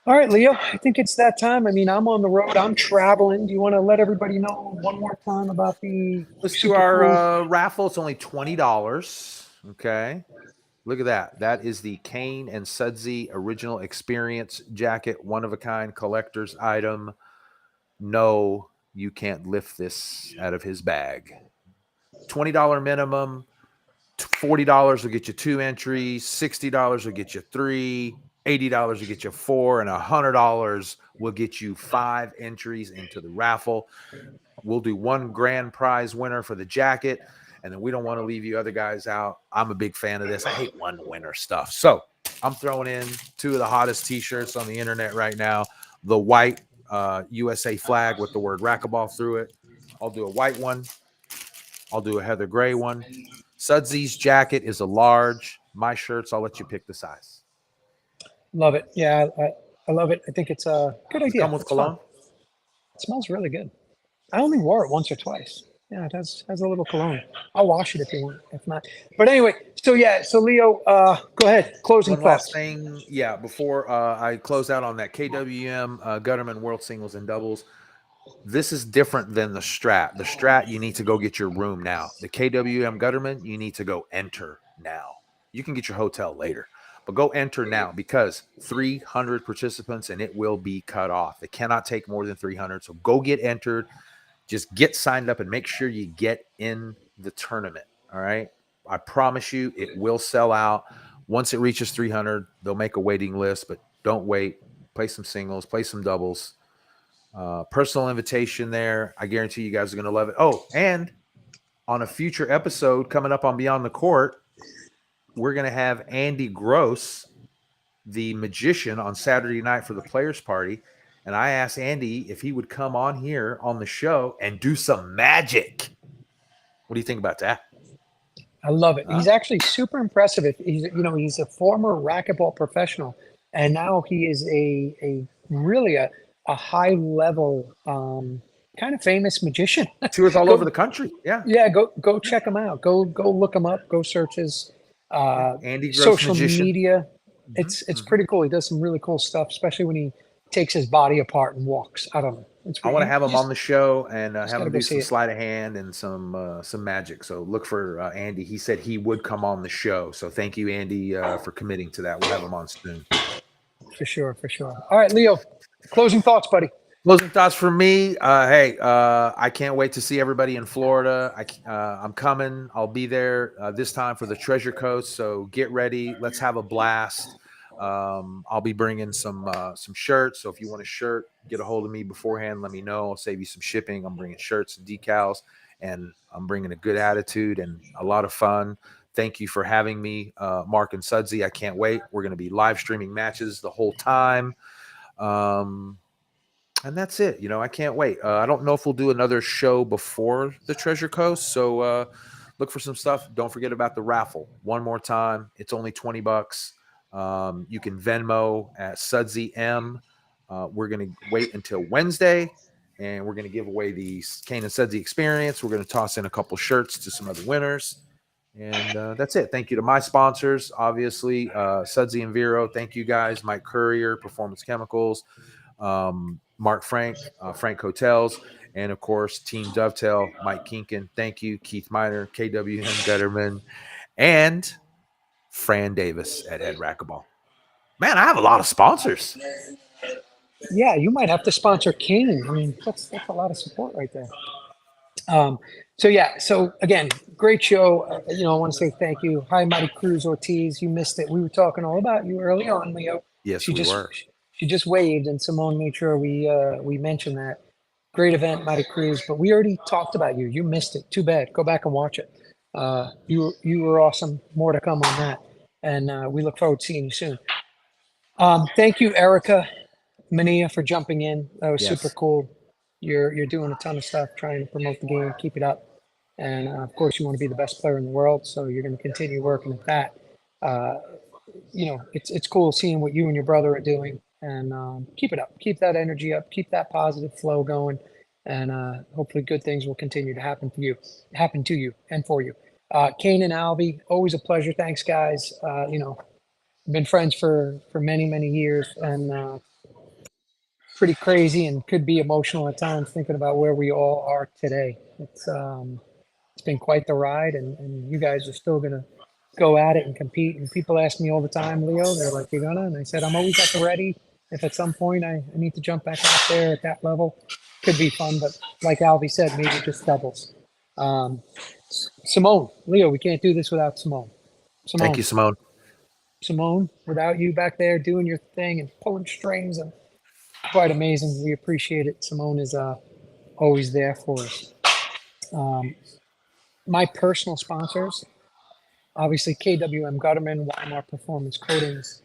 All right, Leo, I think it's that time. I mean, I'm on the road. I'm traveling. Do you want to let everybody know one more time about the Let's do super cool? our raffle. It's only $20. Okay. Look at that. That is the Kane and Sudsy Original Experience Jacket, one of a kind collector's item. No, you can't lift this out of his bag. $20 minimum. $40 will get you 2 entries. $60 will get you 3. $80 will get you 4, and $100 will get you 5 entries into the raffle. We'll do one grand prize winner for the jacket, and then we don't want to leave you other guys out. I'm a big fan of this. I hate one winner stuff. So I'm throwing in 2 of the hottest t-shirts on the internet right now. The white USA flag with the word racquetball through it. I'll do a white one. I'll do a heather gray one. Sudsy's jacket is a large. My shirts, I'll let you pick the size. Love it. Yeah, I love it. I think it's a good Does it idea. come with It's cologne? fun. It smells really good. I only wore it once or twice. Yeah, it has a little cologne. I'll wash it if you want. If not, but anyway. So yeah. So Leo, go ahead. Closing One thoughts. last thing, yeah, before I close out on that KWM Gutterman World Singles and Doubles, this is different than the Strat. The Strat, you need to go get your room now. The KWM Gutterman, you need to go enter now. You can get your hotel later, but go enter now because 300 participants and it will be cut off. They cannot take more than 300, so go get entered. Just get signed up and make sure you get in the tournament, all right? I promise you it will sell out. Once it reaches 300, they'll make a waiting list, but don't wait. Play some singles, play some doubles. Personal invitation there. I guarantee you guys are going to love it. Oh, and on a future episode coming up on Beyond the Court, we're going to have Andy Gross, the magician, on Saturday night for the players party. And I asked Andy if he would come on here on the show and do some magic. What do you think about that? I love it. Huh? He's actually super impressive. He's a former racquetball professional, and now he is a really a high level kind of famous magician. Tours all Go- over the country. Yeah. Yeah, go check him out. Go look him up. Go search his Andy Gross, social magician. media. It's pretty cool. He does some really cool stuff, especially when he takes his body apart and walks. I don't know. I want to have him on the show and have gotta him go do see some it. sleight of hand and some magic. So look for Andy. He said he would come on the show. So thank you, Andy, for committing to that. We'll have him on soon. For sure. All right, Leo. Closing thoughts, buddy. Closing thoughts for me. I can't wait to see everybody in Florida. I'm coming. I'll be there this time for the Treasure Coast. So get ready. Let's have a blast. I'll be bringing some shirts. So if you want a shirt, get a hold of me beforehand. Let me know. I'll save you some shipping. I'm bringing shirts and decals, and I'm bringing a good attitude and a lot of fun. Thank you for having me, Mark and Sudsy. I can't wait. We're going to be live streaming matches the whole time. And that's it. I can't wait. I don't know if we'll do another show before the Treasure Coast. So look for some stuff. Don't forget about the raffle. One more time. It's only $20. You can Venmo at Sudsy M. We're going to wait until Wednesday, and we're going to give away the Kane and Sudsy experience. We're going to toss in a couple shirts to some other winners. And that's it. Thank you to my sponsors, obviously, Sudsy and Vero. Thank you guys. Mike Courier, Performance Chemicals. Mark Frank, Frank Hotels, and of course, Team Dovetail, Mike Kinkin. Thank you, Keith Miner, KWM Gutterman, and Fran Davis at Ed Racquetball. Man, I have a lot of sponsors. Yeah, you might have to sponsor Kane. I mean, that's a lot of support right there. So again, great show. I want to say thank you. Hi, Mighty Cruz Ortiz. You missed it. We were talking all about you early on, Leo. Yes, we were. She just waved, and Simone made sure we mentioned that. Great event, Mighty Cruz. But we already talked about you. You missed it. Too bad. Go back and watch it. You were awesome. More to come on that, and we look forward to seeing you soon. Thank you, Erica Mania, for jumping in. That was super cool. You're doing a ton of stuff trying to promote the game. Keep it up, and of course, you want to be the best player in the world. So you're going to continue working at that. It's cool seeing what you and your brother are doing. And keep it up. Keep that energy up. Keep that positive flow going. And hopefully good things will continue to happen to you and for you. Kane and Alvy, always a pleasure. Thanks, guys. Been friends for many, many years. And pretty crazy and could be emotional at times thinking about where we all are today. It's been quite the ride, and you guys are still going to go at it and compete. And people ask me all the time, Leo, they're like, "You gonna?" And I said, "I'm always at the ready. If at some point I need to jump back out there at that level, could be fun." But like Alvy said, maybe just doubles. Simone, Leo, we can't do this without Simone. Thank you, Simone. Simone, without you back there doing your thing and pulling strings, and quite amazing. We appreciate it. Simone is always there for us. My personal sponsors, obviously KWM Gutterman, Weimar Performance Coatings,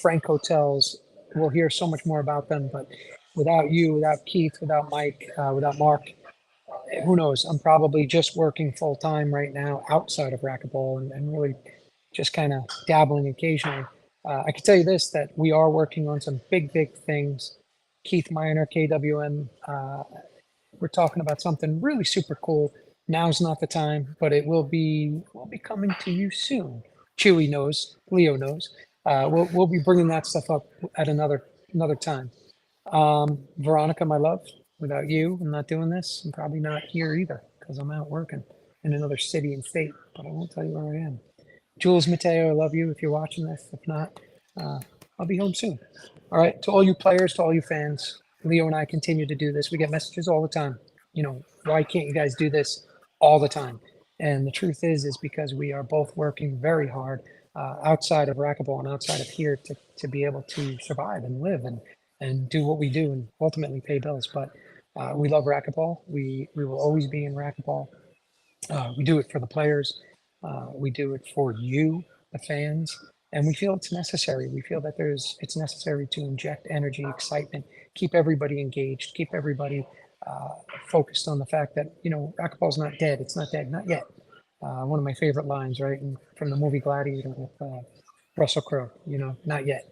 Frank Hotels. We'll hear so much more about them, but without you, without Keith, without Mike, without Mark, who knows? I'm probably just working full time right now outside of racquetball and really just kind of dabbling occasionally. I can tell you this, that we are working on some big things. Keith Miner, KWM, we're talking about something really super cool. Now's not the time, but it will be coming to you soon. Chewy knows, Leo knows. We'll be bringing that stuff up at another time. Veronica, my love, without you, I'm not doing this. I'm probably not here either because I'm out working in another city and state, but I won't tell you where I am. Jules Mateo, I love you if you're watching this. If not, I'll be home soon. All right, to all you players, to all you fans, Leo and I continue to do this. We get messages all the time. You know, why can't you guys do this all the time? And the truth is because we are both working very hard outside of racquetball and outside of here to be able to survive and live and do what we do and ultimately pay bills. But we love racquetball. We will always be in racquetball. We do it for the players. We do it for you, the fans, and we feel it's necessary. We feel that it's necessary to inject energy, excitement, keep everybody engaged, keep everybody focused on the fact that, you know, racquetball's not dead. It's not dead, not yet. One of my favorite lines, right, from the movie Gladiator with Russell Crowe, you know, not yet.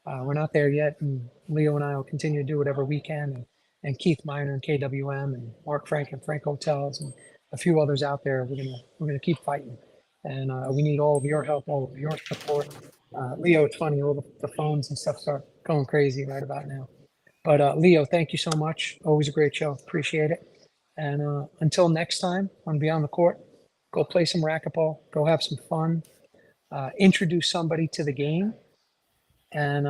We're not there yet, and Leo and I will continue to do whatever we can, and Keith Miner and KWM and Mark Frank and Frank Hotels and a few others out there. We're gonna keep fighting, and we need all of your help, all of your support. Leo, it's funny, all the phones and stuff start going crazy right about now. But Leo, thank you so much. Always a great show. Appreciate it. And until next time on Beyond the Court, go play some racquetball. Go have some fun. Introduce somebody to the game, and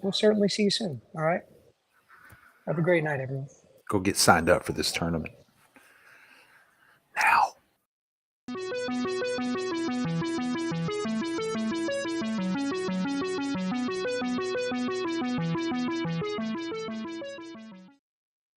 we'll certainly see you soon. All right. Have a great night, everyone. Go get signed up for this tournament.